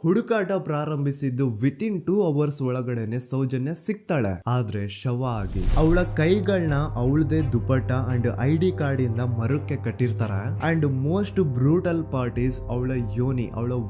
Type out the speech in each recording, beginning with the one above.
ಹುಡುಕಾಟ ಪ್ರಾರಂಭಿಸಿದ್ದು within 2 hours ಒಳಗಡೆನೆ ಸೌಜನ್ಯ ಸಿಗ್ತಾಳೆ. ಆದ್ರೆ ಶವ ಆಗಿ ಅವಳ ಕೈಗಳನ್ನ ಅವಳದೇ ದುಪಟ್ಟ ಅಂಡ್ ID ಕಾರ್ಡ್ ಇಂದ ಮರಕ್ಕೆ ಕಟ್ಟಿರ್ತಾರೆ. And most brutal part is ಅವಳ ಯೋನಿ, ಅವಳ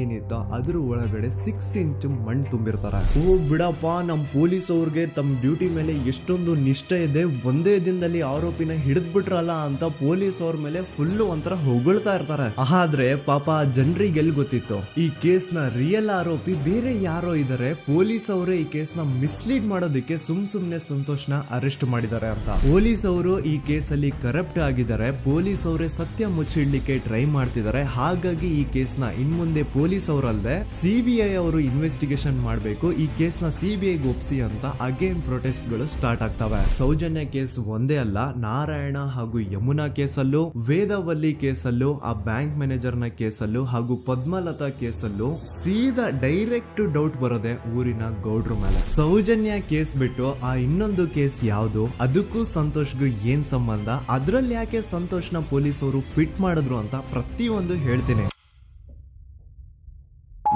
ಏನಿತ್ತು ಅದ್ರ ಒಳಗಡೆ 6 ಇಂಚ್ ಮಣ್ಣು ತುಂಬಿರ್ತಾರೆ. ಓ ಬಿಡಪ್ಪ, ನಮ್ ಪೊಲೀಸ್ ಅವ್ರಿಗೆ ತಮ್ಮ ಡ್ಯೂಟಿ ಮೇಲೆ ಎಷ್ಟೊಂದು ನಿಷ್ಠೆ ಇದೆ, ಒಂದೇ ದಿನದಲ್ಲಿ ಆರೋಪಿನ ಹಿಡಿದ್ ಬಿಟ್ರಲ್ಲ ಅಂತ ಪೊಲೀಸ್ ಅವ್ರ ಮೇಲೆ ಫುಲ್ ಒಂಥರ ಹೊಗಳ್ತಾ ಇರ್ತಾರೆ. ಆದ್ರೆ ಪಾಪ ಜನರಿಗೆ ಎಲ್ಲಿ ಗೊತ್ತಿತ್ತು ಈ ಕೇಸ್ ನ ರಿಯಲ್ ಆರೋಪಿ ಬೇರೆ ಯಾರೋ ಇದಾರೆ, ಪೊಲೀಸ್ ಅವರೇ ಈ ಕೇಸ್ ನ ಮಿಸ್ಲೀಡ್ ಮಾಡೋದಕ್ಕೆ ಸುಮ್ನೆ ಸಂತೋಷ್ನ ಅರೆಸ್ಟ್ ಮಾಡಿದ್ದಾರೆ ಅಂತ. ಪೊಲೀಸ್ ಅವರು ಈ ಕೇಸ್ ಅಲ್ಲಿ ಕರಪ್ಟ್ ಆಗಿದ್ದಾರೆ, ಪೊಲೀಸ್ ಅವರೇ ಸತ್ಯ ಮುಚ್ಚಿಡ್ಲಿಕ್ಕೆ ಟ್ರೈ ಮಾಡ್ತಿದ್ದಾರೆ. ಹಾಗಾಗಿ ಈ ಕೇಸ್ ನ ಇನ್ಮುಂದೆ ಪೊಲೀಸ್ ಅವರಲ್ಲದೆ CBI ಅವರು ಇನ್ವೆಸ್ಟಿಗೇಷನ್ ಮಾಡಬೇಕು, ಈ ಕೇಸ್ ನ CBI ಒಪ್ಸಿ ಅಂತ ಅಗೇನ್ ಪ್ರೊಟೆಸ್ಟ್ ಗಳು ಸ್ಟಾರ್ಟ್ ಆಗ್ತವೆ. ಸೌಜನ್ಯ ಕೇಸ್ ಒಂದೇ ಅಲ್ಲ, ನಾರಾಯಣ ಹಾಗೂ ಯಮುನಾ ಕೇಸಲ್ಲೂ, ವೇದವಲ್ಲಿ ಕೇಸಲ್ಲೂ, ಆ ಬ್ಯಾಂಕ್ ಮ್ಯಾನೇಜರ್ ನ ಕೇಸಲ್ಲೂ ಹಾಗೂ ಪದ್ಮಲತಾ ಕೇಸಲ್ಲೂ ಸೀದಾ ಡೈರೆಕ್ಟ್ ಡೌಟ್ ಬರೋದೆ ಊರಿನ ಗೌಡ್ರ ಮೇಲೆ. ಸೌಜನ್ಯ ಕೇಸ್ ಬಿಟ್ಟು ಆ ಇನ್ನೊಂದು ಕೇಸ್ ಯಾವುದು, ಅದಕ್ಕೂ ಸಂತೋಷ್ಗೂ ಏನ್ ಸಂಬಂಧ, ಅದ್ರಲ್ಲಿ ಯಾಕೆ ಸಂತೋಷ್ನ ಪೊಲೀಸ್ ಅವರು ಫಿಟ್ ಮಾಡಿದ್ರು ಅಂತ ಪ್ರತಿಯೊಂದು ಹೇಳ್ತೀನಿ.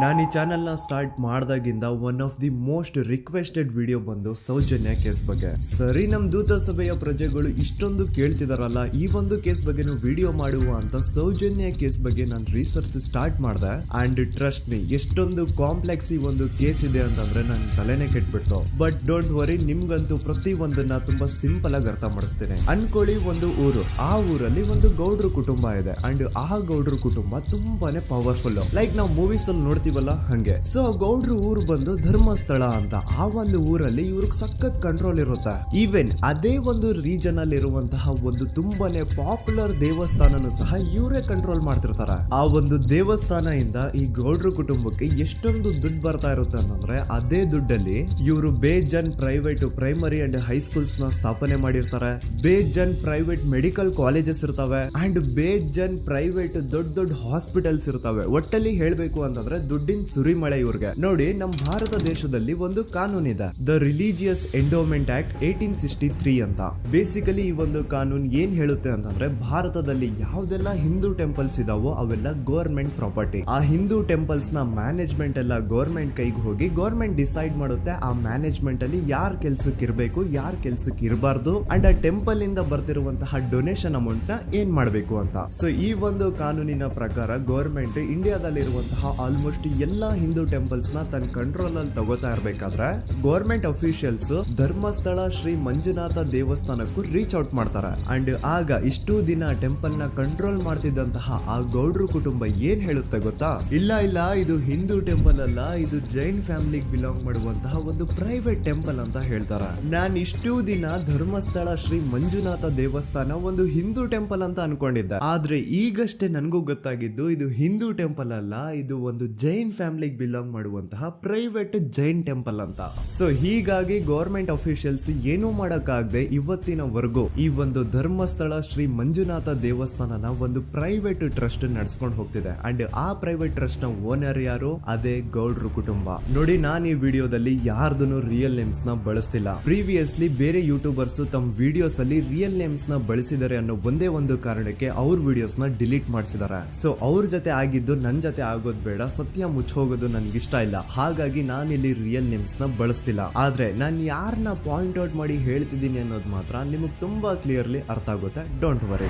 ನಾನು ಈ ಚಾನೆಲ್ ನ ಸ್ಟಾರ್ಟ್ ಮಾಡ್ದಾಗಿಂದ one of the most requested video ಬಂದು ಸೌಜನ್ಯ ಕೇಸ್ ಬಗ್ಗೆ. ಸರಿ, ನಮ್ ದೂತ ಸಭೆಯ ಪ್ರಜೆಗಳು ಇಷ್ಟೊಂದು ಕೇಳ್ತಿದಾರಲ್ಲ, ಈ ಒಂದು ಕೇಸ್ ಬಗ್ಗೆ ವಿಡಿಯೋ ಮಾಡುವ ಅಂತ ಸೌಜನ್ಯ ಕೇಸ್ ಬಗ್ಗೆ ನಾನು ರಿಸರ್ಚ್ ಸ್ಟಾರ್ಟ್ ಮಾಡಿದೆ. ಅಂಡ್ ಟ್ರಸ್ಟ್ ಮೀ, ಎಷ್ಟೊಂದು ಕಾಂಪ್ಲೆಕ್ಸ್ ಈ ಒಂದು ಕೇಸ್ ಇದೆ ಅಂತಂದ್ರೆ ನನ್ ತಲೆನೇ ಕೆಟ್ಬಿಡ್ತು. ಬಟ್ ಡೋಂಟ್ ವರಿ, ನಿಮ್ಗಂತೂ ಪ್ರತಿ ಒಂದನ್ನ ತುಂಬಾ ಸಿಂಪಲ್ ಆಗಿ ಅರ್ಥ ಮಾಡಿಸ್ತೇನೆ. ಅನ್ಕೊಳ್ಳಿ, ಒಂದು ಊರು, ಆ ಊರಲ್ಲಿ ಒಂದು ಗೌಡ್ರ ಕುಟುಂಬ ಇದೆ. ಅಂಡ್ ಆ ಗೌಡ್ರ ಕುಟುಂಬ ತುಂಬಾನೇ ಪವರ್ಫುಲ್, ಲೈಕ್ ನಾವು ಮೂವೀಸ್ ಅಲ್ಲಿ ನೋಡ್ತೀವಲ್ಲ ಹಂಗೆ. ಸೊ ಗೌಡ್ರು ಊರು ಬಂದು ಧರ್ಮಸ್ಥಳ ಅಂತ. ಆ ಒಂದು ಊರಲ್ಲಿ ಇವ್ರಿಗೆ ಸಖತ್ ಕಂಟ್ರೋಲ್ ಇರುತ್ತೆ. ಈವನ್ ಅದೇ ಒಂದು ರೀಜನ್ ಅಲ್ಲಿ ಇರುವಂತಹ ಒಂದು ತುಂಬಾನೇ ಪಾಪ್ಯುಲರ್ ದೇವಸ್ಥಾನನು ಸಹ ಇವರೇ ಕಂಟ್ರೋಲ್ ಮಾಡ್ತಿರ್ತಾರೆ. ಆ ಒಂದು ದೇವಸ್ಥಾನ ಇಂದ ಈ ಗೌಡ್ರ ಕುಟುಂಬಕ್ಕೆ ಎಷ್ಟೊಂದು ದುಡ್ಡು ಬರ್ತಾ ಇರುತ್ತೆ ಅಂತಂದ್ರೆ, ಅದೇ ದುಡ್ಡಲ್ಲಿ ಇವರು ಬೇಜನ್ ಪ್ರೈವೇಟ್ ಪ್ರೈಮರಿ ಅಂಡ್ ಹೈಸ್ಕೂಲ್ಸ್ ನ ಸ್ಥಾಪನೆ ಮಾಡಿರ್ತಾರೆ, ಬೇಜನ್ ಪ್ರೈವೇಟ್ ಮೆಡಿಕಲ್ ಕಾಲೇಜಸ್ ಇರ್ತವೆ, ಅಂಡ್ ಬೇಜನ್ ಪ್ರೈವೇಟ್ ದೊಡ್ಡ ಹಾಸ್ಪಿಟಲ್ಸ್ ಇರ್ತವೆ. ಒಟ್ಟಲ್ಲಿ ಹೇಳ್ಬೇಕು ಅಂತಂದ್ರೆ ದುಡ್ಡಿನ ಸುರಿಮಳೆ ಇವ್ರಿಗೆ. ನೋಡಿ, ನಮ್ಮ ಭಾರತ ದೇಶದಲ್ಲಿ ಒಂದು ಕಾನೂನಿದೆ, ದ ರಿಲಿಜಿಯಸ್ ಎಂಡೋಮೆಂಟ್ ಆಕ್ಟ್ 1863 ಅಂತ. ಬೇಸಿಕಲಿ ಈ ಒಂದು ಕಾನೂನು ಏನ್ ಹೇಳುತ್ತೆ ಅಂತಂದ್ರೆ, ಭಾರತದಲ್ಲಿ ಯಾವ್ದೆಲ್ಲ ಹಿಂದೂ ಟೆಂಪಲ್ಸ್ ಇದಾವೋ ಅವೆಲ್ಲ ಗವರ್ಮೆಂಟ್ ಪ್ರಾಪರ್ಟಿ. ಆ ಹಿಂದೂ ಟೆಂಪಲ್ಸ್ ನ ಮ್ಯಾನೇಜ್ಮೆಂಟ್ ಎಲ್ಲ ಗವರ್ಮೆಂಟ್ ಕೈಗೆ ಹೋಗಿ ಗವರ್ಮೆಂಟ್ ಡಿಸೈಡ್ ಮಾಡುತ್ತೆ ಆ ಮ್ಯಾನೇಜ್ಮೆಂಟ್ ಅಲ್ಲಿ ಯಾರ್ ಕೆಲ್ಸಕ್ಕೆ ಇರಬೇಕು, ಯಾರ್ ಕೆಲ್ಸಕ್ಕೆ ಇರಬಾರ್ದು, ಅಂಡ್ ಆ ಟೆಂಪಲ್ ಇಂದ ಬರ್ತಿರುವಂತಹ ಡೊನೇಷನ್ ಅಮೌಂಟ್ ನ ಏನ್ ಮಾಡಬೇಕು ಅಂತ. ಸೊ ಈ ಒಂದು ಕಾನೂನಿನ ಪ್ರಕಾರ ಗವರ್ಮೆಂಟ್ ಇಂಡಿಯಾದಲ್ಲಿ ಇರುವಂತಹ ಆಲ್ಮೋಸ್ಟ್ ಎಲ್ಲಾ ಹಿಂದೂ ಟೆಂಪಲ್ಸ್ ನ ತನ್ನ ಕಂಟ್ರೋಲ್ ಅಲ್ಲಿ ತಗೋತಾ ಇರ್ಬೇಕಾದ್ರೆ ಗವರ್ಮೆಂಟ್ ಅಫಿಷಿಯಲ್ಸ್ ಧರ್ಮಸ್ಥಳ ಶ್ರೀ ಮಂಜುನಾಥ ದೇವಸ್ಥಾನಕ್ಕೂ ರೀಚ್ ಔಟ್ ಮಾಡ್ತಾರೆ. ಅಂಡ್ ಆಗ ಇಷ್ಟು ದಿನ ಟೆಂಪಲ್ ನ ಕಂಟ್ರೋಲ್ ಮಾಡ್ತಿದ್ದಂತಹ ಆ ಗೌಡ್ರ ಕುಟುಂಬ ಏನ್ ಹೇಳುತ್ತೆ ಗೊತ್ತಾ, ಇಲ್ಲ ಇದು ಹಿಂದೂ ಟೆಂಪಲ್ ಅಲ್ಲ, ಇದು ಜೈನ್ ಫ್ಯಾಮಿಲಿಗೆ ಬಿಲಾಂಗ್ ಮಾಡುವಂತಹ ಒಂದು ಪ್ರೈವೇಟ್ ಟೆಂಪಲ್ ಅಂತ ಹೇಳ್ತಾರೆ. ನಾನು ಇಷ್ಟು ದಿನ ಧರ್ಮಸ್ಥಳ ಶ್ರೀ ಮಂಜುನಾಥ ದೇವಸ್ಥಾನ ಒಂದು ಹಿಂದೂ ಟೆಂಪಲ್ ಅಂತ ಅನ್ಕೊಂಡಿದ್ದೆ. ಆದ್ರೆ ಈಗಷ್ಟೇ ನನಗೂ ಗೊತ್ತಾಗಿದ್ದು ಇದು ಹಿಂದೂ ಟೆಂಪಲ್ ಅಲ್ಲ, ಇದು ಒಂದು ಜೈನ್ ಫ್ಯಾಮಿಲಿಗೆ ಬಿಲಾಂಗ್ ಮಾಡುವಂತಹ ಪ್ರೈವೇಟ್ ಜೈನ್ ಟೆಂಪಲ್ ಅಂತ. ಸೊ ಹೀಗಾಗಿ ಗವರ್ಮೆಂಟ್ ಅಫಿಷಿಯಲ್ಸ್ ಏನೂ ಮಾಡಕ್ಕಾಗದೆ ಇವತ್ತಿನವರೆಗೂ ಈ ಒಂದು ಧರ್ಮಸ್ಥಳ ಶ್ರೀ ಮಂಜುನಾಥ ದೇವಸ್ಥಾನನ ಒಂದು ಪ್ರೈವೇಟ್ ಟ್ರಸ್ಟ್ ನಡೆಸ್ಕೊಂಡು ಹೋಗ್ತಿದೆ. ಅಂಡ್ ಆ ಪ್ರೈವೇಟ್ ಟ್ರಸ್ಟ್ ನ ಓನರ್ ಯಾರು, ಅದೇ ಗೌಡ್ರ ಕುಟುಂಬ. ನೋಡಿ, ನಾನು ಈ ವಿಡಿಯೋದಲ್ಲಿ ಯಾರ್ದನ್ನು ರಿಯಲ್ ನೇಮ್ಸ್ ನ ಬಳಸ್ತಿಲ್ಲ. ಪ್ರೀವಿಯಸ್ಲಿ ಬೇರೆ ಯೂಟ್ಯೂಬರ್ಸ್ ತಮ್ಮ ವಿಡಿಯೋಸ್ ಅಲ್ಲಿ ರಿಯಲ್ ನೇಮ್ಸ್ ನ ಬಳಸಿದ್ದಾರೆ ಅನ್ನೋ ಒಂದೇ ಒಂದು ಕಾರಣಕ್ಕೆ ಅವ್ರ ವಿಡಿಯೋಸ್ ನ ಡಿಲೀಟ್ ಮಾಡಿಸಿದ್ದಾರೆ. ಸೊ ಅವ್ರ ಜೊತೆ ಆಗಿದ್ದು ನನ್ ಜೊತೆ ಆಗೋದ್ ಬೇಡ, ಸತ್ಯ ಮುಚ್ಚೋಗೋದು ನನ್ಗಿಷ್ಟ ಇಲ್ಲ. ಹಾಗಾಗಿ ನಾನಿಲ್ಲಿ ರಿಯಲ್ ನೇಮ್ಸ್ ನ ಬಳಸ್ತಿಲ್ಲ. ಆದ್ರೆ ನಾನು ಯಾರನ್ನ ಪಾಯಿಂಟ್ ಔಟ್ ಮಾಡಿ ಹೇಳ್ತಿದ್ದೀನಿ ಅನ್ನೋದು ಮಾತ್ರ ನಿಮಗೆ ತುಂಬಾ ಕ್ಲಿಯರ್ಲಿ ಅರ್ಥ ಆಗುತ್ತೆ. Don't worry.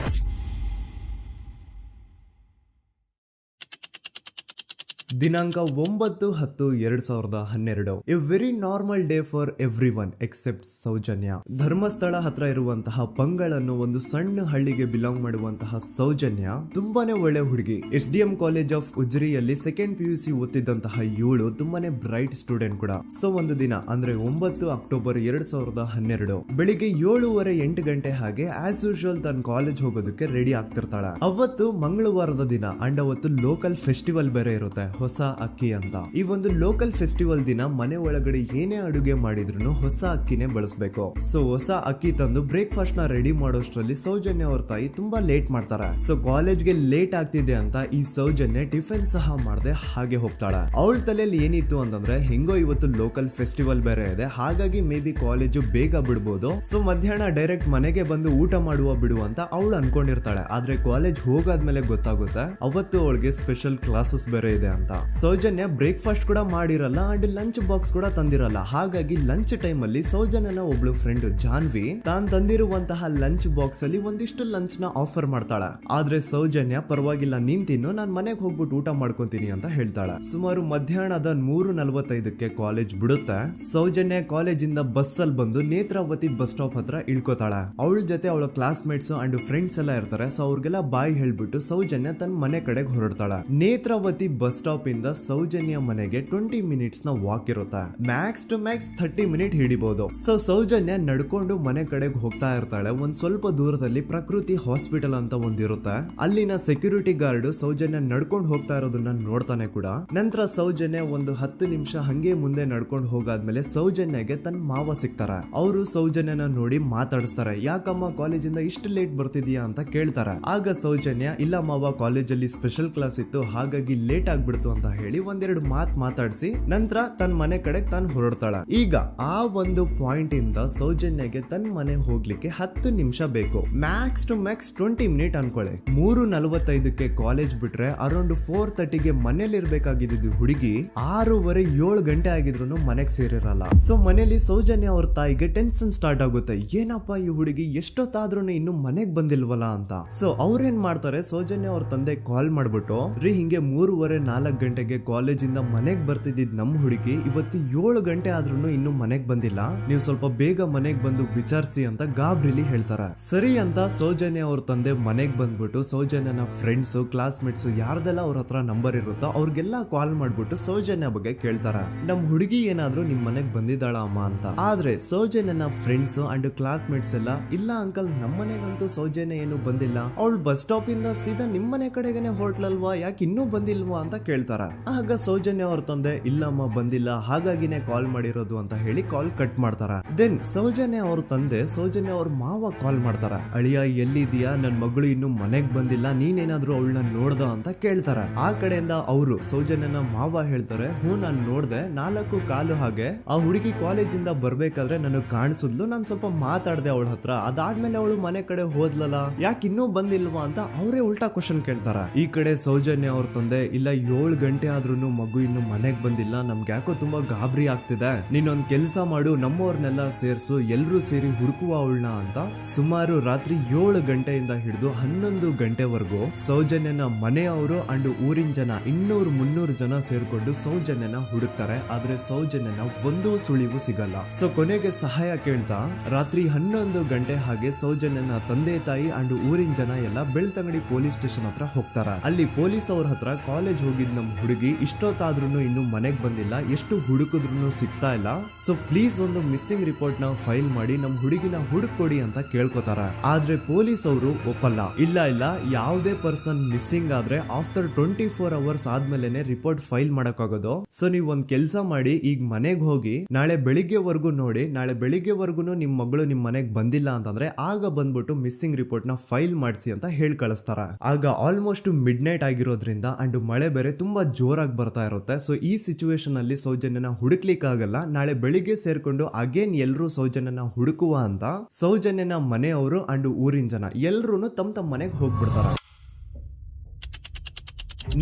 ದಿನಾಂಕ 9/10/2012. A very normal day for everyone except Soujanya. Dharmasthala ಹತ್ರ ಇರುವಂತಹ ಪಂಗಳ್ ಅನ್ನೋ ಒಂದು ಸಣ್ಣ ಹಳ್ಳಿಗೆ ಬಿಲಾಂಗ್ ಮಾಡುವಂತಹ ಸೌಜನ್ಯ ತುಂಬಾನೇ ಒಳ್ಳೆ ಹುಡುಗಿ. SDM ಕಾಲೇಜ್ ಆಫ್ ಉಜ್ರಿಯಲ್ಲಿ 2nd PUC ಓದ್ತಿದ್ದಂತಹ ಇವಳು ತುಂಬಾನೇ ಬ್ರೈಟ್ ಸ್ಟೂಡೆಂಟ್ ಕೂಡ. ಸೊ ಒಂದು ದಿನ ಅಂದ್ರೆ 9 ಅಕ್ಟೋಬರ್ 2012 ಬೆಳಿಗ್ಗೆ 7:30-8 ಗಂಟೆ ಹಾಗೆ ಆಸ್ ಯೂಶುವಲ್ ತನ್ನ ಕಾಲೇಜ್ ಹೋಗೋದಕ್ಕೆ ರೆಡಿ ಆಗ್ತಿರ್ತಾಳೆ. ಅವತ್ತು ಮಂಗಳವಾರದ ದಿನ ಅಂಡ್ ಅವತ್ತು ಲೋಕಲ್ ಫೆಸ್ಟಿವಲ್ ಬೇರೆ ಇರುತ್ತೆ, ಹೊಸ ಅಕ್ಕಿ ಅಂತ. ಈ ಒಂದು ಲೋಕಲ್ ಫೆಸ್ಟಿವಲ್ ದಿನ ಮನೆ ಒಳಗಡೆ ಏನೇ ಅಡುಗೆ ಮಾಡಿದ್ರು ಹೊಸ ಅಕ್ಕಿನೇ ಬಳಸಬೇಕು. ಸೊ ಹೊಸ ಅಕ್ಕಿ ತಂದು ಬ್ರೇಕ್ಫಾಸ್ಟ್ ನ ರೆಡಿ ಮಾಡೋಷ್ಟ್ರಲ್ಲಿ ಸೌಜನ್ಯ ಅವ್ರ ತಾಯಿ ತುಂಬಾ ಲೇಟ್ ಮಾಡ್ತಾರೆ. ಸೊ ಕಾಲೇಜ್ಗೆ ಲೇಟ್ ಆಗ್ತಿದೆ ಅಂತ ಈ ಸೌಜನ್ಯ ಟಿಫಿನ್ ಸಹ ಮಾಡದೆ ಹಾಗೆ ಹೋಗ್ತಾಳೆ. ಅವಳ ತಲೆಯಲ್ಲಿ ಏನಿತ್ತು ಅಂತಂದ್ರೆ, ಹೆಂಗೋ ಇವತ್ತು ಲೋಕಲ್ ಫೆಸ್ಟಿವಲ್ ಬೇರೆ ಇದೆ, ಹಾಗಾಗಿ ಮೇ ಬಿ ಕಾಲೇಜು ಬೇಗ ಬಿಡ್ಬೋದು, ಸೊ ಮಧ್ಯಾಹ್ನ ಡೈರೆಕ್ಟ್ ಮನೆಗೆ ಬಂದು ಊಟ ಮಾಡುವ ಬಿಡು ಅಂತ ಅವಳು ಅನ್ಕೊಂಡಿರ್ತಾಳೆ. ಆದ್ರೆ ಕಾಲೇಜ್ ಹೋಗಾದ್ಮೇಲೆ ಗೊತ್ತಾಗುತ್ತೆ ಅವತ್ತು ಅವಳಿಗೆ ಸ್ಪೆಷಲ್ ಕ್ಲಾಸಸ್ ಬೇರೆ ಇದೆ ಅಂತ. ಸೌಜನ್ಯ ಬ್ರೇಕ್ಫಾಸ್ಟ್ ಕೂಡ ಮಾಡಿರಲ್ಲ ಅಂಡ್ ಲಂಚ್ ಬಾಕ್ಸ್ ಕೂಡ ತಂದಿರಲ್ಲ. ಹಾಗಾಗಿ ಲಂಚ್ ಟೈಮ್ ಅಲ್ಲಿ ಸೌಜನ್ಯನ ಒಬ್ಳು ಫ್ರೆಂಡ್ ಜಾನ್ವಿ ತಾನ್ ತಂದಿರುವಂತಹ ಲಂಚ್ ಬಾಕ್ಸ್ ಅಲ್ಲಿ ಒಂದಿಷ್ಟು ಲಂಚ್ ನ ಆಫರ್ ಮಾಡ್ತಾಳ. ಆದ್ರೆ ಸೌಜನ್ಯ ಪರವಾಗಿಲ್ಲ ನೀನ್ ತಿನ್ನು, ನಾನ್ ಮನೆಗೆ ಹೋಗ್ಬಿಟ್ಟು ಊಟ ಮಾಡ್ಕೊಂತೀನಿ ಅಂತ ಹೇಳ್ತಾಳ. ಸುಮಾರು ಮಧ್ಯಾಹ್ನದ 3:45ಕ್ಕೆ ಕಾಲೇಜ್ ಬಿಡುತ್ತೆ. ಸೌಜನ್ಯ ಕಾಲೇಜ್ ಇಂದ ಬಸ್ ಅಲ್ಲಿ ಬಂದು ನೇತ್ರಾವತಿ ಬಸ್ ಸ್ಟಾಪ್ ಹತ್ರ ಇಳ್ಕೋತಾಳ. ಅವಳ ಜೊತೆ ಅವಳ ಕ್ಲಾಸ್ ಮೇಟ್ಸ್ ಅಂಡ್ ಫ್ರೆಂಡ್ಸ್ ಎಲ್ಲ ಇರ್ತಾರೆ. ಸೊ ಅವ್ರಿಗೆಲ್ಲ ಬಾಯ್ ಹೇಳ್ಬಿಟ್ಟು ಸೌಜನ್ಯ ತನ್ನ ಮನೆ ಕಡೆಗೆ ಹೊರಡ್ತಾಳ. ನೇತ್ರಾವತಿ ಬಸ್ ಸ್ಟಾಪ್ ಇಂದ ಸೌಜನ್ಯ ಮನೆಗೆ 20 ಮಿನಿಟ್ಸ್ ನ ವಾಕ್ ಇರುತ್ತೆ. ಮ್ಯಾಕ್ಸ್ ಟು ಮ್ಯಾಕ್ಸ್ 30 ಮಿನಿಟ್ ಹಿಡಿಬಹುದು. ಸೊ ಸೌಜನ್ಯ ನಡ್ಕೊಂಡು ಮನೆ ಕಡೆಗೆ ಹೋಗ್ತಾ ಇರ್ತಾಳೆ. ಒಂದ್ ಸ್ವಲ್ಪ ದೂರದಲ್ಲಿ ಪ್ರಕೃತಿ ಹಾಸ್ಪಿಟಲ್ ಅಂತ ಒಂದಿರುತ್ತೆ. ಅಲ್ಲಿನ ಸೆಕ್ಯೂರಿಟಿ ಗಾರ್ಡ್ ಸೌಜನ್ಯ ನಡ್ಕೊಂಡು ಹೋಗ್ತಾ ಇರೋದನ್ನ ನೋಡ್ತಾನೆ ಕೂಡ. ನಂತರ ಸೌಜನ್ಯ ಒಂದು 10 ನಿಮಿಷ ಹಂಗೆ ಮುಂದೆ ನಡ್ಕೊಂಡು ಹೋಗಾದ್ಮೇಲೆ ಸೌಜನ್ಯಗೆ ತನ್ನ ಮಾವ ಸಿಗ್ತಾರ. ಅವರು ಸೌಜನ್ಯನ ನೋಡಿ ಮಾತಾಡಿಸ್ತಾರೆ. ಯಾಕಮ್ಮ ಕಾಲೇಜಿಂದ ಇಷ್ಟು ಲೇಟ್ ಬರ್ತಿದೀಯಾ ಅಂತ ಕೇಳ್ತಾರೆ. ಆಗ ಸೌಜನ್ಯ ಇಲ್ಲ ಮಾವ, ಕಾಲೇಜಲ್ಲಿ ಸ್ಪೆಷಲ್ ಕ್ಲಾಸ್ ಇತ್ತು ಹಾಗಾಗಿ ಲೇಟ್ ಆಗ್ಬಿಡ್ತು ಅಂತ ಹೇಳಿ ಒಂದೆರಡು ಮಾತಾಡಿಸಿ ನಂತರ ತನ್ನ ಮನೆ ಕಡೆಗೆ ತಾನು ಹೊರಡ್ತಾಳ. ಈಗ ಆ ಒಂದು ಪಾಯಿಂಟ್ ಇಂದ ಸೌಜನ್ಯಗೆ ತನ್ನ ಮನೆ ಹೋಗ್ಲಿಕ್ಕೆ 10 ನಿಮಿಷ ಬೇಕು. ಮ್ಯಾಕ್ಸ್ ಟು ಮ್ಯಾಕ್ಸ್ 20 ಮಿನಿಟ್ ಅನ್ಕೊಳ್ಳಿ. 3:45ಕ್ಕೆ ಕಾಲೇಜ್ ಬಿಟ್ರೆ ಅರೌಂಡ್ 4:30ಗೆ ಮನೇಲಿ ಇರ್ಬೇಕಾಗಿದ್ದು ಹುಡುಗಿ 6:30-7 ಗಂಟೆ ಆಗಿದ್ರು ಮನೆಗೆ ಸೇರಿರಲ್ಲ. ಸೊ ಮನೇಲಿ ಸೌಜನ್ಯ ಅವ್ರ ತಾಯಿಗೆ ಟೆನ್ಷನ್ ಸ್ಟಾರ್ಟ್ ಆಗುತ್ತೆ. ಏನಪ್ಪ ಈ ಹುಡುಗಿ ಎಷ್ಟೊತ್ತಾದ್ರೂ ಇನ್ನು ಮನೆಗ್ ಬಂದಿಲ್ವಲ್ಲ ಅಂತ. ಸೊ ಅವ್ರೇನ್ ಮಾಡ್ತಾರೆ, ಸೌಜನ್ಯ ಅವ್ರ ತಂದೆ ಕಾಲ್ ಮಾಡ್ಬಿಟ್ಟು ರೀ ಹಿಂಗೆ 3:30-4 ಗಂಟೆಗೆ ಕಾಲೇಜ್ ಇಂದ ಮನೆಗ್ ಬರ್ತಿದ್ದಿದ್ ನಮ್ ಹುಡುಗಿ ಇವತ್ತು 7 ಗಂಟೆ ಆದ್ರೂ ಇನ್ನು ಮನೆಗ್ ಬಂದಿಲ್ಲ, ನೀವು ಸ್ವಲ್ಪ ಬೇಗ ಮನೆಗ್ ಬಂದು ವಿಚಾರಿಸಿ ಅಂತ ಗಾಬ್ರಿಲಿ ಹೇಳ್ತಾರ. ಸರಿ ಅಂತ ಸೌಜನ್ಯ ಅವ್ರ ತಂದೆ ಮನೆಗ್ ಬಂದ್ಬಿಟ್ಟು ಸೌಜನ್ಯನ ಫ್ರೆಂಡ್ಸ್ ಕ್ಲಾಸ್ ಮೇಟ್ಸ್ ಯಾರ್ದೆಲ್ಲ ಅವ್ರ ಹತ್ರ ನಂಬರ್ ಇರುತ್ತೋ ಅವ್ರಿಗೆಲ್ಲ ಕಾಲ್ ಮಾಡ್ಬಿಟ್ಟು ಸೌಜನ್ಯ ಬಗ್ಗೆ ಕೇಳ್ತಾರ. ನಮ್ ಹುಡುಗಿ ಏನಾದ್ರೂ ನಿಮ್ ಮನೆಗ್ ಬಂದಿದ್ದಾಳ ಅಮ್ಮ ಅಂತ. ಆದ್ರೆ ಸೌಜನ್ಯನ ಫ್ರೆಂಡ್ಸ್ ಅಂಡ್ ಕ್ಲಾಸ್ ಮೇಟ್ಸ್ ಎಲ್ಲ ಇಲ್ಲ ಅಂಕಲ್ ನಮ್ಮ ಮನೆಗಂತೂ ಸೌಜನ್ಯ ಏನು ಬಂದಿಲ್ಲ, ಅವಳು ಬಸ್ ಸ್ಟಾಪ್ ಇಂದ ಸೀದಾ ನಿಮ್ ಮನೆ ಕಡೆಗೇನೆ ಹೊರಟ್ಲಲ್ವಾ, ಯಾಕೆ ಇನ್ನೂ ಬಂದಿಲ್ವಾ ಅಂತ ಕೇಳ್ತಾರ. ಆಗ ಸೌಜನ್ಯ ಅವ್ರ ತಂದೆ ಇಲ್ಲಮ್ಮ ಬಂದಿಲ್ಲ ಹಾಗಾಗಿನೇ ಕಾಲ್ ಮಾಡಿರೋದು ಅಂತ ಹೇಳಿ ಕಾಲ್ ಕಟ್ ಮಾಡ್ತಾರ. ದೆನ್ ಸೌಜನ್ಯ ಅವ್ರ ತಂದೆ ಸೌಜನ್ಯ ಅವ್ರ ಮಾವ ಕಾಲ್ ಮಾಡ್ತಾರ. ಅಳಿಯ ಎಲ್ಲಿದ್ಯಾ, ನನ್ ಮಗಳು ಇನ್ನು ಮನೆಗ್ ಬಂದಿಲ್ಲ, ನೀನೇನಾದ್ರೂ ಅವಳನ್ನ ನೋಡ್ದ ಅಂತ ಕೇಳ್ತಾರ. ಆ ಕಡೆಯಿಂದ ಅವರು ಸೌಜನ್ಯನ ಮಾವ ಹೇಳ್ತಾರೆ, ಹ್ಞೂ ನಾನ್ ನೋಡ್ದೆ, 4:15 ಹಾಗೆ ಆ ಹುಡುಗಿ ಕಾಲೇಜ್ ಇಂದ ಬರ್ಬೇಕಾದ್ರೆ ನನಗ್ ಕಾಣಿಸಿದ್ಲು, ನಾನ್ ಸ್ವಲ್ಪ ಮಾತಾಡ್ದೆ ಅವಳ ಹತ್ರ, ಅದಾದ್ಮೇಲೆ ಅವಳು ಮನೆ ಕಡೆ ಹೋದ್ಲಲ್ಲ, ಯಾಕೆ ಇನ್ನೂ ಬಂದಿಲ್ವಾ ಅಂತ ಅವರೇ ಉಲ್ಟಾ ಕ್ವಶನ್ ಕೇಳ್ತಾರ. ಈ ಕಡೆ ಸೌಜನ್ಯ ಅವ್ರ ತಂದೆ ಇಲ್ಲ 7 ಗಂಟೆ ಆದ್ರೂ ಮಗು ಇನ್ನು ಮನೆಗ್ ಬಂದಿಲ್ಲ, ನಮ್ಗೆ ಯಾಕೋ ತುಂಬಾ ಗಾಬರಿ ಆಗ್ತಿದೆ, ನೀನೊಂದ್ ಕೆಲ್ಸ ಮಾಡು ನಮ್ಮವ್ರನ್ನೆಲ್ಲ ಸೇರ್ಸು ಎಲ್ರೂ ಸೇರಿ ಹುಡುಕುವ ಅವಳನ್ನ ಅಂತ ಸುಮಾರು ರಾತ್ರಿ 7 ಗಂಟೆಯಿಂದ ಹಿಡಿದು 11 ಗಂಟೆವರೆಗೂ ಸೌಜನ್ಯನ ಮನೆಯವರು ಅಂಡ್ ಊರಿನ ಜನ 200-300 ಜನ ಸೇರ್ಕೊಂಡು ಸೌಜನ್ಯನ ಹುಡುಕ್ತಾರೆ. ಆದ್ರೆ ಸೌಜನ್ಯನ ಒಂದು ಸುಳಿವು ಸಿಗಲ್ಲ. ಸೊ ಕೊನೆಗೆ ಸಹಾಯ ಕೇಳ್ತಾ ರಾತ್ರಿ 11 ಗಂಟೆ ಹಾಗೆ ಸೌಜನ್ಯನ ತಂದೆ ತಾಯಿ ಅಂಡ್ ಊರಿನ ಜನ ಎಲ್ಲ ಬೆಳ್ತಂಗಡಿ ಪೊಲೀಸ್ ಸ್ಟೇಷನ್ ಹತ್ರ ಹೋಗ್ತಾರ. ಅಲ್ಲಿ ಪೊಲೀಸ್ ಅವ್ರ ಹತ್ರ ಕಾಲೇಜ್ ಹೋಗಿದ್ ನಮ್ ಹುಡುಗಿ ಇಷ್ಟೊತ್ತಾದ್ರೂ ಇನ್ನು ಮನೆಗ್ ಬಂದಿಲ್ಲ, ಎಷ್ಟು ಹುಡುಕಿದ್ರು ಸಿಗ್ತಾ ಇಲ್ಲ, ಸೊ ಪ್ಲೀಸ್ ಒಂದು ಮಿಸ್ಸಿಂಗ್ ರಿಪೋರ್ಟ್ ನ ಫೈಲ್ ಮಾಡಿ ನಮ್ ಹುಡುಗಿನ ಹುಡುಕೊಡಿ ಅಂತ ಕೇಳ್ಕೊತಾರ. ಆದ್ರೆ ಪೊಲೀಸ್ ಅವರು ಒಪ್ಪಲ್ಲ. ಇಲ್ಲ ಯಾವುದೇ ಪರ್ಸನ್ ಮಿಸ್ಸಿಂಗ್ ಆದ್ರೆ ಆಫ್ಟರ್ 24 ಅವರ್ಸ್ ಆದ್ಮೇಲೆನೆ ರಿಪೋರ್ಟ್ ಫೈಲ್ ಮಾಡಕ್ಕಾಗೋದು. ಸೊ ನೀವ್ ಒಂದ್ ಕೆಲ್ಸ ಮಾಡಿ, ಈಗ ಮನೆಗ್ ಹೋಗಿ ನಾಳೆ ಬೆಳಿಗ್ಗೆವರೆಗೂ ನೋಡಿ, ನಾಳೆ ಬೆಳಿಗ್ಗೆವರೆಗೂ ನಿಮ್ ಮಗಳು ನಿಮ್ ಮನೆಗ್ ಬಂದಿಲ್ಲ ಅಂತಂದ್ರೆ ಆಗ ಬಂದ್ಬಿಟ್ಟು ಮಿಸ್ಸಿಂಗ್ ರಿಪೋರ್ಟ್ ನ ಫೈಲ್ ಮಾಡಿಸಿ ಅಂತ ಹೇಳಿ ಕಳಿಸ್ತಾರ. ಆಗ ಆಲ್ಮೋಸ್ಟ್ ಮಿಡ್ ನೈಟ್ ಆಗಿರೋದ್ರಿಂದ ಅಂಡ್ ಮಳೆ ಬೇರೆ ತುಂಬಾ ಜೋರಾಗಿ ಬರ್ತಾ ಇರುತ್ತೆ. ಸೊ ಈ ಸಿಚುವೇಶನ್ ಅಲ್ಲಿ ಸೌಜನ್ಯನ ಹುಡುಕ್ಲಿಕ್ಕೆ ಆಗಲ್ಲ. ನಾಳೆ ಬೆಳಿಗ್ಗೆ ಸೇರ್ಕೊಂಡು ಅಗೇನ್ ಎಲ್ರು ಸೌಜನ್ಯನ ಹುಡುಕುವ ಅಂತ ಸೌಜನ್ಯನ ಮನೆಯವರು ಅಂಡ್ ಊರಿನ ಜನ ಎಲ್ರು ತಮ್ಮ ಮನೆಗೆ ಹೋಗ್ಬಿಡ್ತಾರ.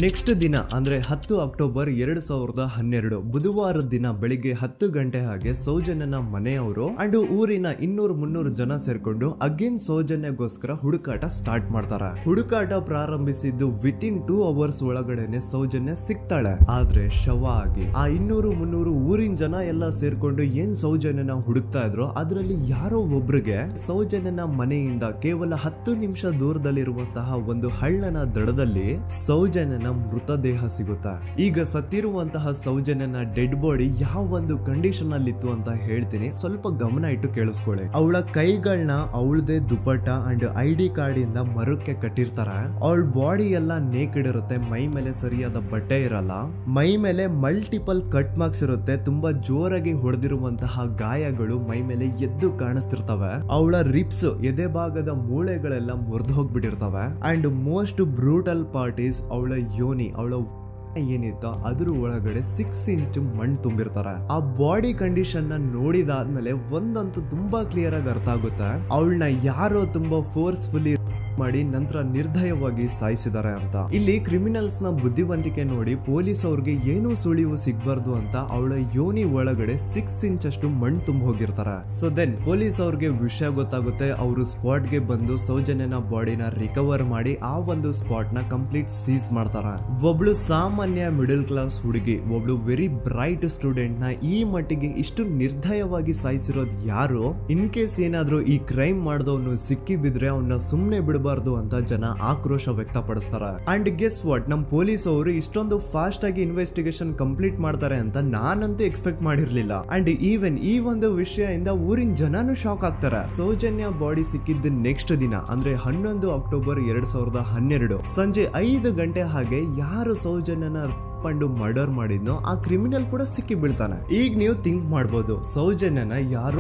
ನೆಕ್ಸ್ಟ್ ದಿನ ಅಂದ್ರೆ 10 ಅಕ್ಟೋಬರ್ 2012 ಬುಧವಾರದ ದಿನ ಬೆಳಿಗ್ಗೆ 10 ಗಂಟೆ ಹಾಗೆ ಸೌಜನ್ಯನ ಮನೆಯವರು ಅಂಡ್ ಊರಿನ 200-300 ಜನ ಸೇರ್ಕೊಂಡು ಅಗೇನ್ ಸೌಜನ್ಯಗೋಸ್ಕರ ಹುಡುಕಾಟ ಸ್ಟಾರ್ಟ್ ಮಾಡ್ತಾರ. ಹುಡುಕಾಟ ಪ್ರಾರಂಭಿಸಿದ್ದು ವಿತಿನ್ 2 ಅವರ್ಸ್ ಒಳಗಡೆನೆ ಸೌಜನ್ಯ ಸಿಗ್ತಾಳೆ. ಆದ್ರೆ ಶವ ಆಗಿ ಆ 200-300 ಊರಿನ ಜನ ಎಲ್ಲ ಸೇರ್ಕೊಂಡು ಏನ್ ಸೌಜನ್ಯನ ಹುಡುಕ್ತಾ ಇದ್ರು ಅದರಲ್ಲಿ ಯಾರೋ ಒಬ್ರಿಗೆ ಸೌಜನ್ಯನ ಮನೆಯಿಂದ ಕೇವಲ 10 ನಿಮಿಷ ದೂರದಲ್ಲಿರುವಂತಹ ಒಂದು ಹಳ್ಳನ ದಡದಲ್ಲಿ ಸೌಜನ್ಯ ಮೃತದೇಹ ಸಿಗುತ್ತಾ. ಈಗ ಸತ್ತಿರುವಂತಹ ಸೌಜನ್ಯನ ಡೆಡ್ ಬಾಡಿ ಯಾವ ಒಂದು ಕಂಡೀಷನ್ ಅಲ್ಲಿ ಇತ್ತು ಅಂತ ಹೇಳ್ತೀನಿ, ಸ್ವಲ್ಪ ಗಮನ ಇಟ್ಟು ಕೇಳಿಸ್ಕೊಳ್ಳಿ. ಅವಳ ಕೈಗಳನ್ನ ಅವಳದೇ ದುಪಟ್ಟ ಅಂಡ್ ID ಕಾರ್ಡ್ ಇಂದ ಮರಕ್ಕೆ ಕಟ್ಟಿರ್ತಾರ. ಅವಳ ಬಾಡಿ ಎಲ್ಲ ನೇಕೆಡ್ ಇರುತ್ತೆ, ಮೈ ಮೇಲೆ ಸರಿಯಾದ ಬಟ್ಟೆ ಇರಲ್ಲ, ಮೈ ಮೇಲೆ ಮಲ್ಟಿಪಲ್ ಕಟ್ ಮಾರ್ಕ್ಸ್ ಇರುತ್ತೆ, ತುಂಬಾ ಜೋರಾಗಿ ಹೊಡೆದಿರುವಂತಹ ಗಾಯಗಳು ಮೈ ಮೇಲೆ ಎದ್ದು ಕಾಣಿಸ್ತಿರ್ತವೆ. ಅವಳ ರಿಪ್ಸ್ ಎದೆ ಭಾಗದ ಮೂಳೆಗಳೆಲ್ಲ ಮುರಿದು ಹೋಗ್ಬಿಟ್ಟಿರ್ತವೆ. And most brutal part is ಅವಳ ಯೋನಿ, ಅವಳ ಏನಿತ್ತು ಅದ್ರ ಒಳಗಡೆ 6 ಇಂಚ್ ಮಣ್ಣು ತುಂಬಿರ್ತಾರೆ. ಆ ಬಾಡಿ ಕಂಡೀಷನ್ ನ ನೋಡಿದಾದ್ಮೇಲೆ ಒಂದಂತೂ ತುಂಬಾ ಕ್ಲಿಯರ್ ಆಗಿ ಅರ್ಥ ಆಗುತ್ತೆ, ಅವಳನ್ನ ಯಾರೋ ತುಂಬಾ ಫೋರ್ಸ್ಫುಲಿ ಮಾಡಿ ನಂತರ ನಿರ್ದಯವಾಗಿ ಸಾಯಿಸಿದ್ದಾರೆ ಅಂತ. ಇಲ್ಲಿ ಕ್ರಿಮಿನಲ್ಸ್ ನ ಬುದ್ಧಿವಂತಿಕೆ ನೋಡಿ ಪೊಲೀಸ್ ಅವ್ರಿಗೆ ಏನೂ ಸುಳಿವು ಸಿಗ್ಬಾರ್ದು ಅಂತ ಅವಳ ಯೋನಿ ಒಳಗಡೆ 6 ಇಂಚ್ ಅಷ್ಟು ಮಣ್ಣು ತುಂಬ ಹೋಗಿರ್ತಾರೆ. ಸೊ ದೆನ್ ಪೊಲೀಸ್ ಅವ್ರಿಗೆ ವಿಷಯ ಗೊತ್ತಾಗುತ್ತೆ. ಅವರು ಸ್ಪಾಟ್ ಗೆ ಬಂದು ಸೌಜನ್ಯನ ಬಾಡಿನ ರಿಕವರ್ ಮಾಡಿ ಆ ಒಂದು ಸ್ಪಾಟ್ ನ ಕಂಪ್ಲೀಟ್ ಸೀಸ್ ಮಾಡ್ತಾರೆ. ಒಬ್ಳು ಸಾಮಾನ್ಯ ಮಿಡಲ್ ಕ್ಲಾಸ್ ಹುಡುಗಿ, ಒಬ್ಳು ವೆರಿ ಬ್ರೈಟ್ ಸ್ಟೂಡೆಂಟ್ ನ ಈ ಮಟ್ಟಿಗೆ ಇಷ್ಟು ನಿರ್ದಯವಾಗಿ ಸಾಯಿಸಿರೋದು ಯಾರು? ಇನ್ ಕೇಸ್ ಏನಾದ್ರೂ ಈ ಕ್ರೈಮ್ ಮಾಡಿದವನು ಸಿಕ್ಕಿ ಬಿದ್ರೆ ಅವನ್ನ ಸುಮ್ನೆ ಬಿಡಬಾರ್ದು ಅಂತ ಜನ ಆಕ್ರೋಶ ವ್ಯಕ್ತಪಡಿಸ್ತಾರೆ. ಅಂಡ್ ಗೆಸ್ ವಾಟ್, ನಮ್ ಪೊಲೀಸ್ ಅವರು ಇಷ್ಟೊಂದು ಫಾಸ್ಟ್ ಆಗಿ ಇನ್ವೆಸ್ಟಿಗೇಷನ್ ಕಂಪ್ಲೀಟ್ ಮಾಡ್ತಾರೆ ಅಂತ ನಾನಂತೂ ಎಕ್ಸ್ಪೆಕ್ಟ್ ಮಾಡಿರ್ಲಿಲ್ಲ. ಅಂಡ್ ಈವನ್ ಈ ಒಂದು ವಿಷಯದಿಂದ ಊರಿನ ಜನನು ಶಾಕ್ ಆಗ್ತಾರೆ. ಸೌಜನ್ಯ ಬಾಡಿ ಸಿಕ್ಕಿದ್ದ ನೆಕ್ಸ್ಟ್ ದಿನ ಅಂದ್ರೆ 11 ಅಕ್ಟೋಬರ್ 2012 ಸಂಜೆ 5 ಗಂಟೆ ಹಾಗೆ ಯಾರು ಸೌಜನ್ಯನ ಪಂಡು ಮರ್ಡರ್ ಮಾಡಿದ್ನೋ ಆ ಕ್ರಿಮಿನಲ್ ಕೂಡ ಸಿಕ್ಕಿ ಬೀಳ್ತಾನೆ. ಈಗ ನೀವು ಥಿಂಕ್ ಮಾಡ್ಬೋದು, ಸೌಜನ್ಯನ ಯಾರು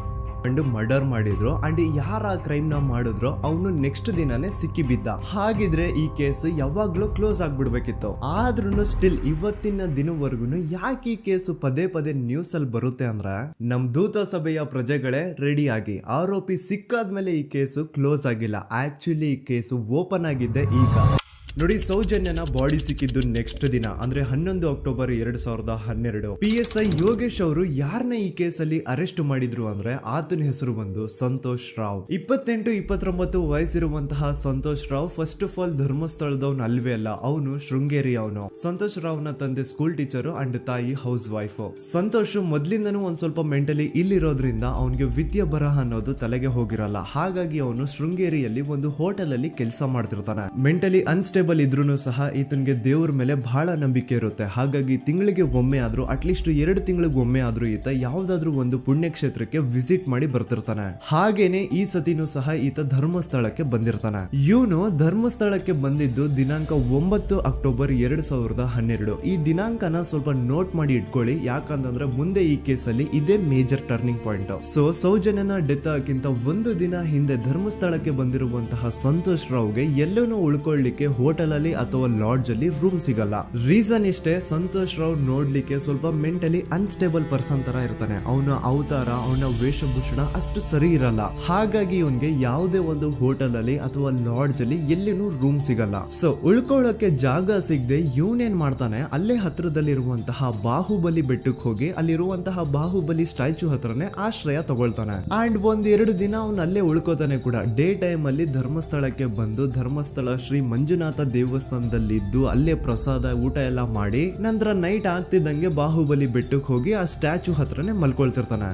ಮರ್ಡರ್ ಮಾಡಿದ್ರು ಅಂಡ್ ಯಾರ ಕ್ರೈಮ್ ನ ಮಾಡಿದ್ರು ಅವನು ನೆಕ್ಸ್ಟ್ ದಿನಾನೇ ಸಿಕ್ಕಿ ಬಿದ್ದ. ಹಾಗಿದ್ರೆ ಈ ಕೇಸ್ ಯಾವಾಗ್ಲೂ ಕ್ಲೋಸ್ ಆಗ್ಬಿಡ್ಬೇಕಿತ್ತು. ಆದ್ರೂ ಸ್ಟಿಲ್ ಇವತ್ತಿನ ದಿನವರೆಗೂ ಯಾಕೆ ಈ ಕೇಸು ಪದೇ ಪದೇ ನ್ಯೂಸ್ ಅಲ್ಲಿ ಬರುತ್ತೆ ಅಂದ್ರೆ, ನಮ್ ದೂತ ಸಭೆಯ ಪ್ರಜೆಗಳೇ ರೆಡಿ ಆಗಿ, ಆರೋಪಿ ಸಿಕ್ಕಾದ್ಮೇಲೆ ಈ ಕೇಸು ಕ್ಲೋಸ್ ಆಗಿಲ್ಲ. ಆಕ್ಚುಲಿ ಈ ಕೇಸು ಓಪನ್ ಆಗಿದ್ದೆ ಈಗ. ನೋಡಿ, ಸೌಜನ್ಯನ ಬಾಡಿ ಸಿಕ್ಕಿದ್ದು ನೆಕ್ಸ್ಟ್ ದಿನ ಅಂದ್ರೆ 11 ಅಕ್ಟೋಬರ್ 2012. PSI ಯೋಗೇಶ್ ಅವರು ಯಾರನ್ನ ಈ ಕೇಸಲ್ಲಿ ಅರೆಸ್ಟ್ ಮಾಡಿದ್ರು ಅಂದ್ರೆ ಆತನ ಹೆಸರು ಬಂದು ಸಂತೋಷ್ ರಾವ್. 28-29 ವಯಸ್ಸಿರುವಂತಹ Santosh Rao first of all ಧರ್ಮಸ್ಥಳದವನು ಅಲ್ವೇ ಅಲ್ಲ, ಅವನು ಶೃಂಗೇರಿ ಅವನು. ಸಂತೋಷ್ ರಾವ್ ನ ತಂದೆ ಸ್ಕೂಲ್ ಟೀಚರ್ ಅಂಡ್ ತಾಯಿ ಹೌಸ್ ವೈಫ್. ಸಂತೋಷ್ ಮೊದ್ಲಿಂದನೂ ಒಂದ್ ಸ್ವಲ್ಪ ಮೆಂಟಲಿ ಇಲ್ಲಿರೋದ್ರಿಂದ ಅವನಿಗೆ ವಿದ್ಯೆ ಬರಹ ಅನ್ನೋದು ತಲೆಗೆ ಹೋಗಿರಲ್ಲ. ಹಾಗಾಗಿ ಅವನು ಶೃಂಗೇರಿಯಲ್ಲಿ ಒಂದು ಹೋಟೆಲ್ ಅಲ್ಲಿ ಕೆಲಸ ಮಾಡ್ತಿರ್ತಾನೆ. ಮೆಂಟಲಿ ಅನ್ಸ್ಟೇಬಲ್ ಇದ್ರೂ ಸಹ ಈತನಿಗೆ ದೇವ್ರ ಮೇಲೆ ಬಹಳ ನಂಬಿಕೆ ಇರುತ್ತೆ. ಹಾಗಾಗಿ ತಿಂಗಳಿಗೆ ಒಮ್ಮೆ ಆದ್ರೂ, ಅಟ್ಲೀಸ್ಟ್ 2 ತಿಂಗಳಿಗೆ ಒಮ್ಮೆ ಆದ್ರೂ ಈತ ಯಾವ್ದಾದ್ರು ಒಂದು ಪುಣ್ಯಕ್ಷೇತ್ರಕ್ಕೆ ವಿಸಿಟ್ ಮಾಡಿ ಬರ್ತಿರ್ತಾನೆ. ಹಾಗೇನೆ ಈ ಸತಿನೂ ಸಹ ಈತ ಧರ್ಮಸ್ಥಳಕ್ಕೆ ಬಂದಿರ್ತಾನೆ. ಇವನು ಧರ್ಮಸ್ಥಳಕ್ಕೆ ಬಂದಿದ್ದು ದಿನಾಂಕ 9 ಅಕ್ಟೋಬರ್ 2012. ಈ ದಿನಾಂಕನ ಸ್ವಲ್ಪ ನೋಟ್ ಮಾಡಿ ಇಟ್ಕೊಳ್ಳಿ, ಯಾಕಂತಂದ್ರೆ ಮುಂದೆ ಈ ಕೇಸಲ್ಲಿ ಇದೇ ಮೇಜರ್ ಟರ್ನಿಂಗ್ ಪಾಯಿಂಟ್. ಸೊ ಸೌಜನ್ಯನ ಡೆತ್ ಆಗಿಂತ ಒಂದು ದಿನ ಹಿಂದೆ ಧರ್ಮಸ್ಥಳಕ್ಕೆ ಬಂದಿರುವಂತಹ ಸಂತೋಷ್ ರಾವ್ಗೆ ಎಲ್ಲೂ ಉಳ್ಕೊಳ್ಳಿಕ್ಕೆ ಹೋಟೆಲ್ ಅಲ್ಲಿ ಅಥವಾ ಲಾಡ್ಜ್ ಅಲ್ಲಿ ರೂಮ್ ಸಿಗಲ್ಲ. ರೀಸನ್ ಇಷ್ಟೇ, ಸಂತೋಷ್ ರಾವ್ ನೋಡ್ಲಿಕ್ಕೆ ಸ್ವಲ್ಪ ಮೆಂಟಲಿ ಅನ್ಸ್ಟೇಬಲ್ ಪರ್ಸನ್ ತರ ಇರ್ತಾನೆ. ಅವನ ಅವತಾರ, ಅವನ ವೇಷಭೂಷಣ ಅಷ್ಟು ಸರಿ ಇರಲ್ಲ. ಹಾಗಾಗಿ ಇವನ್ಗೆ ಯಾವುದೇ ಒಂದು ಹೋಟೆಲ್ ಅಲ್ಲಿ ಅಥವಾ ಲಾಡ್ಜ್ ಅಲ್ಲಿ ಎಲ್ಲಿನೂ ರೂಮ್ ಸಿಗಲ್ಲ. ಸೊ ಉಳ್ಕೊಳ್ಳೋಕೆ ಜಾಗ ಸಿಗದೆ ಇವನೇನ್ ಮಾಡ್ತಾನೆ, ಅಲ್ಲೇ ಹತ್ರದಲ್ಲಿರುವಂತಹ ಬಾಹುಬಲಿ ಬೆಟ್ಟಕ್ಕೆ ಹೋಗಿ ಅಲ್ಲಿರುವಂತಹ ಬಾಹುಬಲಿ ಸ್ಟ್ಯಾಚು ಹತ್ರನೇ ಆಶ್ರಯ ತಗೊಳ್ತಾನೆ. ಅಂಡ್ 1-2 ದಿನ ಅವನು ಅಲ್ಲೇ ಉಳ್ಕೋತಾನೆ ಕೂಡ. ಡೇ ಟೈಮ್ ಅಲ್ಲಿ ಧರ್ಮಸ್ಥಳಕ್ಕೆ ಬಂದು ಧರ್ಮಸ್ಥಳ ಶ್ರೀ ಮಂಜುನಾಥ ದೇವಸ್ಥಾನದಲ್ಲಿದ್ದು ಅಲ್ಲೇ ಪ್ರಸಾದ ಊಟ ಎಲ್ಲ ಮಾಡಿ ನಂತರ ನೈಟ್ ಆಗ್ತಿದ್ದಂಗೆ ಬಾಹುಬಲಿ ಬೆಟ್ಟಕ್ಕೆ ಹೋಗಿ ಆ ಸ್ಟ್ಯಾಚು ಹತ್ರನೇ ಮಲ್ಕೊಳ್ತಿರ್ತಾನೆ.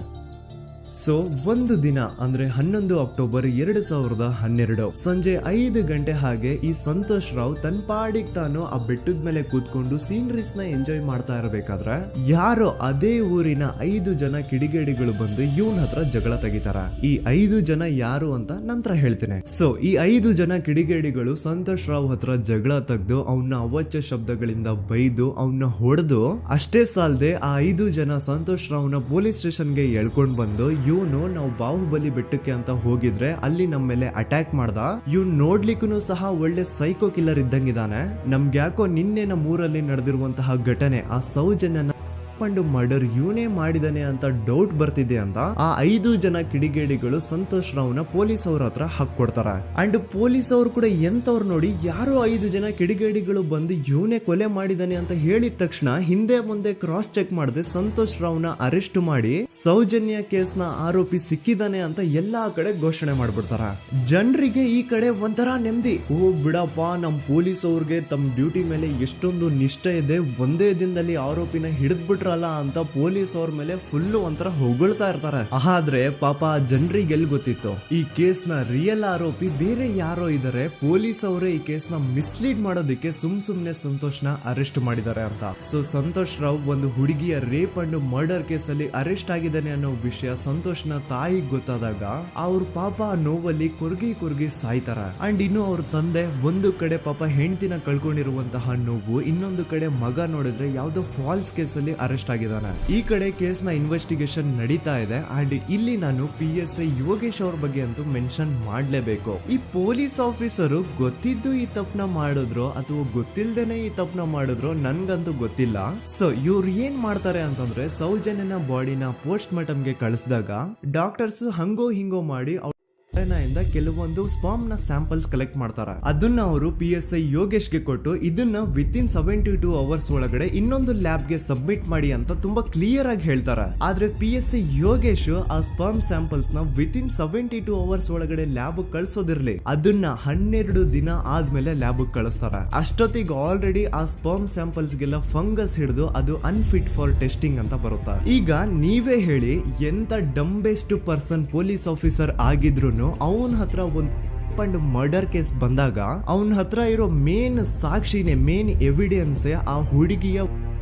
ಸೊ ಒಂದು ದಿನ ಅಂದ್ರೆ 11 ಅಕ್ಟೋಬರ್ 2012 ಸಂಜೆ 5 ಗಂಟೆ ಹಾಗೆ ಈ ಸಂತೋಷ್ ರಾವ್ ತನ್ನ ಪಾಡಿಗೆ ತಾನು ಆ ಬೆಟ್ಟದ ಮೇಲೆ ಕೂತ್ಕೊಂಡು ಸೀನರೀಸ್ ನ ಎಂಜಾಯ್ ಮಾಡ್ತಾ ಇರಬೇಕಾದ್ರೆ ಯಾರೋ ಅದೇ ಊರಿನ 5 ಜನ ಕಿಡಿಗೇಡಿಗಳು ಬಂದು ಇವನ್ ಹತ್ರ ಜಗಳ ತೆಗಿತಾರ. ಈ 5 ಜನ ಯಾರು ಅಂತ ನಂತರ ಹೇಳ್ತೇನೆ. ಸೊ ಈ 5 ಜನ ಕಿಡಿಗೇಡಿಗಳು ಸಂತೋಷ್ ರಾವ್ ಹತ್ರ ಜಗಳ ತೆಗೆದು ಅವನ್ನ ಅವಾಚ್ಯ ಶಬ್ದಗಳಿಂದ ಬೈದು ಅವನ್ನ ಹೊಡೆದು, ಅಷ್ಟೇ ಸಾಲದೆ ಆ 5 ಜನ ಸಂತೋಷ್ ರಾವ್ನ ಪೊಲೀಸ್ ಸ್ಟೇಷನ್ಗೆ ಎಳ್ಕೊಂಡ್ ಬಂದು ಇವನು ನಾವು ಬಾಹುಬಲಿ ಬೆಟ್ಟಕ್ಕೆ ಅಂತ ಹೋಗಿದ್ರೆ ಅಲ್ಲಿ ನಮ್ಮ ಮೇಲೆ ಅಟ್ಯಾಕ್ ಮಾಡ್ದ, ಇವ್ನು ನೋಡ್ಲಿಕ್ಕೂ ಸಹ ಒಳ್ಳೆ ಸೈಕೋ ಕಿಲ್ಲರ್ ಇದ್ದಂಗಿದಾನೆ, ನಮ್ಗೆ ಯಾಕೋ ನಿನ್ನೆ ನಮ್ಮ ಊರಲ್ಲಿ ನಡೆದಿರುವಂತಹ ಘಟನೆ ಆ ಸೌಜನ್ಯನ ಪಂಡು ಮರ್ಡರ್ ಇವನೇ ಮಾಡಿದಾನೆ ಅಂತ ಡೌಟ್ ಬರ್ತಿದೆ ಅಂತ ಆ 5 ಜನ ಕಿಡಿಗೇಡಿಗಳು ಸಂತೋಷ್ ರಾವ್ನ ಪೊಲೀಸ್ ಅವ್ರ ಹತ್ರ ಹಾಕೊಡ್ತಾರ. ಅಂಡ್ ಪೊಲೀಸ್ ಅವ್ರು ಕೂಡ ಎಂತವ್ರು ನೋಡಿ, ಯಾರೋ 5 ಜನ ಕಿಡಿಗೇಡಿಗಳು ಬಂದು ಇವನೇ ಕೊಲೆ ಮಾಡಿದಾನೆ ಅಂತ ಹೇಳಿದ ತಕ್ಷಣ ಹಿಂದೆ ಮುಂದೆ ಕ್ರಾಸ್ ಚೆಕ್ ಮಾಡದೆ ಸಂತೋಷ್ ರಾವ್ನ ಅರೆಸ್ಟ್ ಮಾಡಿ ಸೌಜನ್ಯ ಕೇಸ್ನ ಆರೋಪಿ ಸಿಕ್ಕಿದಾನೆ ಅಂತ ಎಲ್ಲಾ ಕಡೆ ಘೋಷಣೆ ಮಾಡ್ಬಿಡ್ತಾರ. ಜನರಿಗೆ ಈ ಕಡೆ ಒಂಥರ ನೆಮ್ಮದಿ, ಓ ಬಿಡಪ್ಪ ನಮ್ ಪೊಲೀಸ್ ಅವ್ರಿಗೆ ತಮ್ಮ ಡ್ಯೂಟಿ ಮೇಲೆ ಎಷ್ಟೊಂದು ನಿಷ್ಠೆ ಇದೆ, ಒಂದೇ ದಿನದಲ್ಲಿ ಆರೋಪಿನ ಹಿಡಿದ್ಬಿಟ್ರಲ್ಲ ಅಂತ ಪೊಲೀಸ್ ಅವ್ರ ಮೇಲೆ ಫುಲ್ ಒಂಥರ ಹೊಗಳ್ತಾ ಇರ್ತಾರೆ. ಆದ್ರೆ ಪಾಪ ಜನರಿಗೆ ಎಲ್ಲಿ ಗೊತ್ತಿತ್ತು ಈ ಕೇಸ್ ನ ರಿಯಲ್ ಆರೋಪಿ ಬೇರೆ ಯಾರೋ ಇದಾರೆ, ಪೊಲೀಸ್ ಅವರೇ ಈ ಕೇಸ್ ನ ಮಿಸ್ಲೀಡ್ ಮಾಡೋದಕ್ಕೆ ಸುಮ್ನೆ ಸಂತೋಷ್ ನ ಅರೆಸ್ಟ್ ಮಾಡಿದ್ದಾರೆ ಅಂತ. ಸೊ ಸಂತೋಷ್ ರಾವ್ ಒಂದು ಹುಡುಗಿಯ ರೇಪ್ ಅಂಡ್ ಮರ್ಡರ್ ಕೇಸ್ ಅಲ್ಲಿ ಅರೆಸ್ಟ್ ಆಗಿದ್ದಾನೆ ಅನ್ನೋ ವಿಷಯ ಸಂತೋಷ್ ನ ತಾಯಿಗೆ ಗೊತ್ತಾದಾಗ ಅವ್ರ ಪಾಪ ನೋವಲ್ಲಿ ಕುರ್ಗಿ ಸಾಯ್ತಾರ. ಅಂಡ್ ಇನ್ನು ಅವ್ರ ತಂದೆ ಒಂದು ಕಡೆ ಪಾಪ ಹೆಂಡತಿನ ಕಳ್ಕೊಂಡಿರುವಂತಹ ನೋವು, ಇನ್ನೊಂದು ಕಡೆ ಮಗ ನೋಡಿದ್ರೆ ಯಾವ್ದೋ ಫಾಲ್ಸ್ ಕೇಸ್ ಅಲ್ಲಿ ಅರೆಸ್ಟ್ ಆಗಿದ್ದಾನೆ. ಈ ಕಡೆ ಕೇಸ್ ನ ಇನ್ವೆಸ್ಟಿಗೇಷನ್ ನಡೀತಾ ಇದೆ. ಅಂಡ್ ಇಲ್ಲಿ ನಾನು PSI ಯೋಗೇಶ್ ಅವ್ರ ಬಗ್ಗೆ ಅಂತೂ ಮೆನ್ಷನ್ ಮಾಡ್ಲೇಬೇಕು. ಈ ಪೊಲೀಸ್ ಆಫೀಸರು ಗೊತ್ತಿದ್ದು ಈ ತಪ್ಪನ ಮಾಡಿದ್ರು ಅಥವಾ ಗೊತ್ತಿಲ್ದೇನೆ ಈ ತಪ್ಪನ ಮಾಡಿದ್ರು ನನ್ಗಂತೂ ಗೊತ್ತಿಲ್ಲ. ಸೊ ಇವ್ರು ಏನ್ ಮಾಡ್ತಾರೆ ಅಂತಂದ್ರೆ, ಸೌಜನ್ಯನ ಬಾಡಿನ ಪೋಸ್ಟ್ ಮಾರ್ಟಮ್ ಗೆ ಕಳಿಸಿದಾಗ ಡಾಕ್ಟರ್ಸ್ ಹಂಗೋ ಹಿಂಗೋ ಮಾಡಿ ಇಂದ ಕೆಲವೊಂದು ಸ್ಪರ್ಮ್ ನ ಸ್ಯಾಂಪಲ್ಸ್ ಕಲೆಕ್ಟ್ ಮಾಡ್ತಾರೆ. ಅದನ್ನ ಅವರು PSI ಯೋಗೇಶ್ಗೆ ಕೊಟ್ಟು ಇದನ್ನ ವಿತಿನ್ 72 ಅವರ್ಸ್ ಒಳಗಡೆ ಇನ್ನೊಂದು ಲ್ಯಾಬ್ ಗೆ ಸಬ್ಮಿಟ್ ಮಾಡಿ ಅಂತ ತುಂಬಾ ಕ್ಲಿಯರ್ ಆಗಿ ಹೇಳ್ತಾರೆ. ಆದ್ರೆ PSI ಯೋಗೇಶ್ ಆ ಸ್ಪರ್ಮ್ ಸ್ಯಾಂಪಲ್ಸ್ ನ ವಿತಿನ್ 72 ಅವರ್ಸ್ ಒಳಗಡೆ ಲ್ಯಾಬ್ ಕಳ್ಸೋದಿರ್ಲಿ, ಅದನ್ನ 12 ದಿನ ಆದ್ಮೇಲೆ ಲ್ಯಾಬ್ ಕಳಿಸ್ತಾರೆ. ಅಷ್ಟೊತ್ತಿಗೆ ಆಲ್ರೆಡಿ ಆ ಸ್ಪರ್ಮ್ ಸ್ಯಾಂಪಲ್ಸ್ ಗೆಲ್ಲ ಫಂಗಸ್ ಹಿಡಿದು ಅದು ಅನ್ಫಿಟ್ ಫಾರ್ ಟೆಸ್ಟಿಂಗ್ ಅಂತ ಬರುತ್ತೆ. ಈಗ ನೀವೇ ಹೇಳಿ, ಎಂತ ಡಂಬೆಸ್ಟ್ ಪರ್ಸನ್ ಪೊಲೀಸ್ ಆಫೀಸರ್ ಆಗಿದ್ರು ಅವನ ಹತ್ರ ಒಂದು ಮರ್ಡರ್ ಕೇಸ್ ಬಂದಾಗ ಅವನ ಹತ್ರ ಇರೋ ಮೇನ್ ಸಾಕ್ಷಿನೇ, ಮೇನ್ ಎವಿಡೆನ್ಸ್ ಆ ಹುಡುಗಿಯ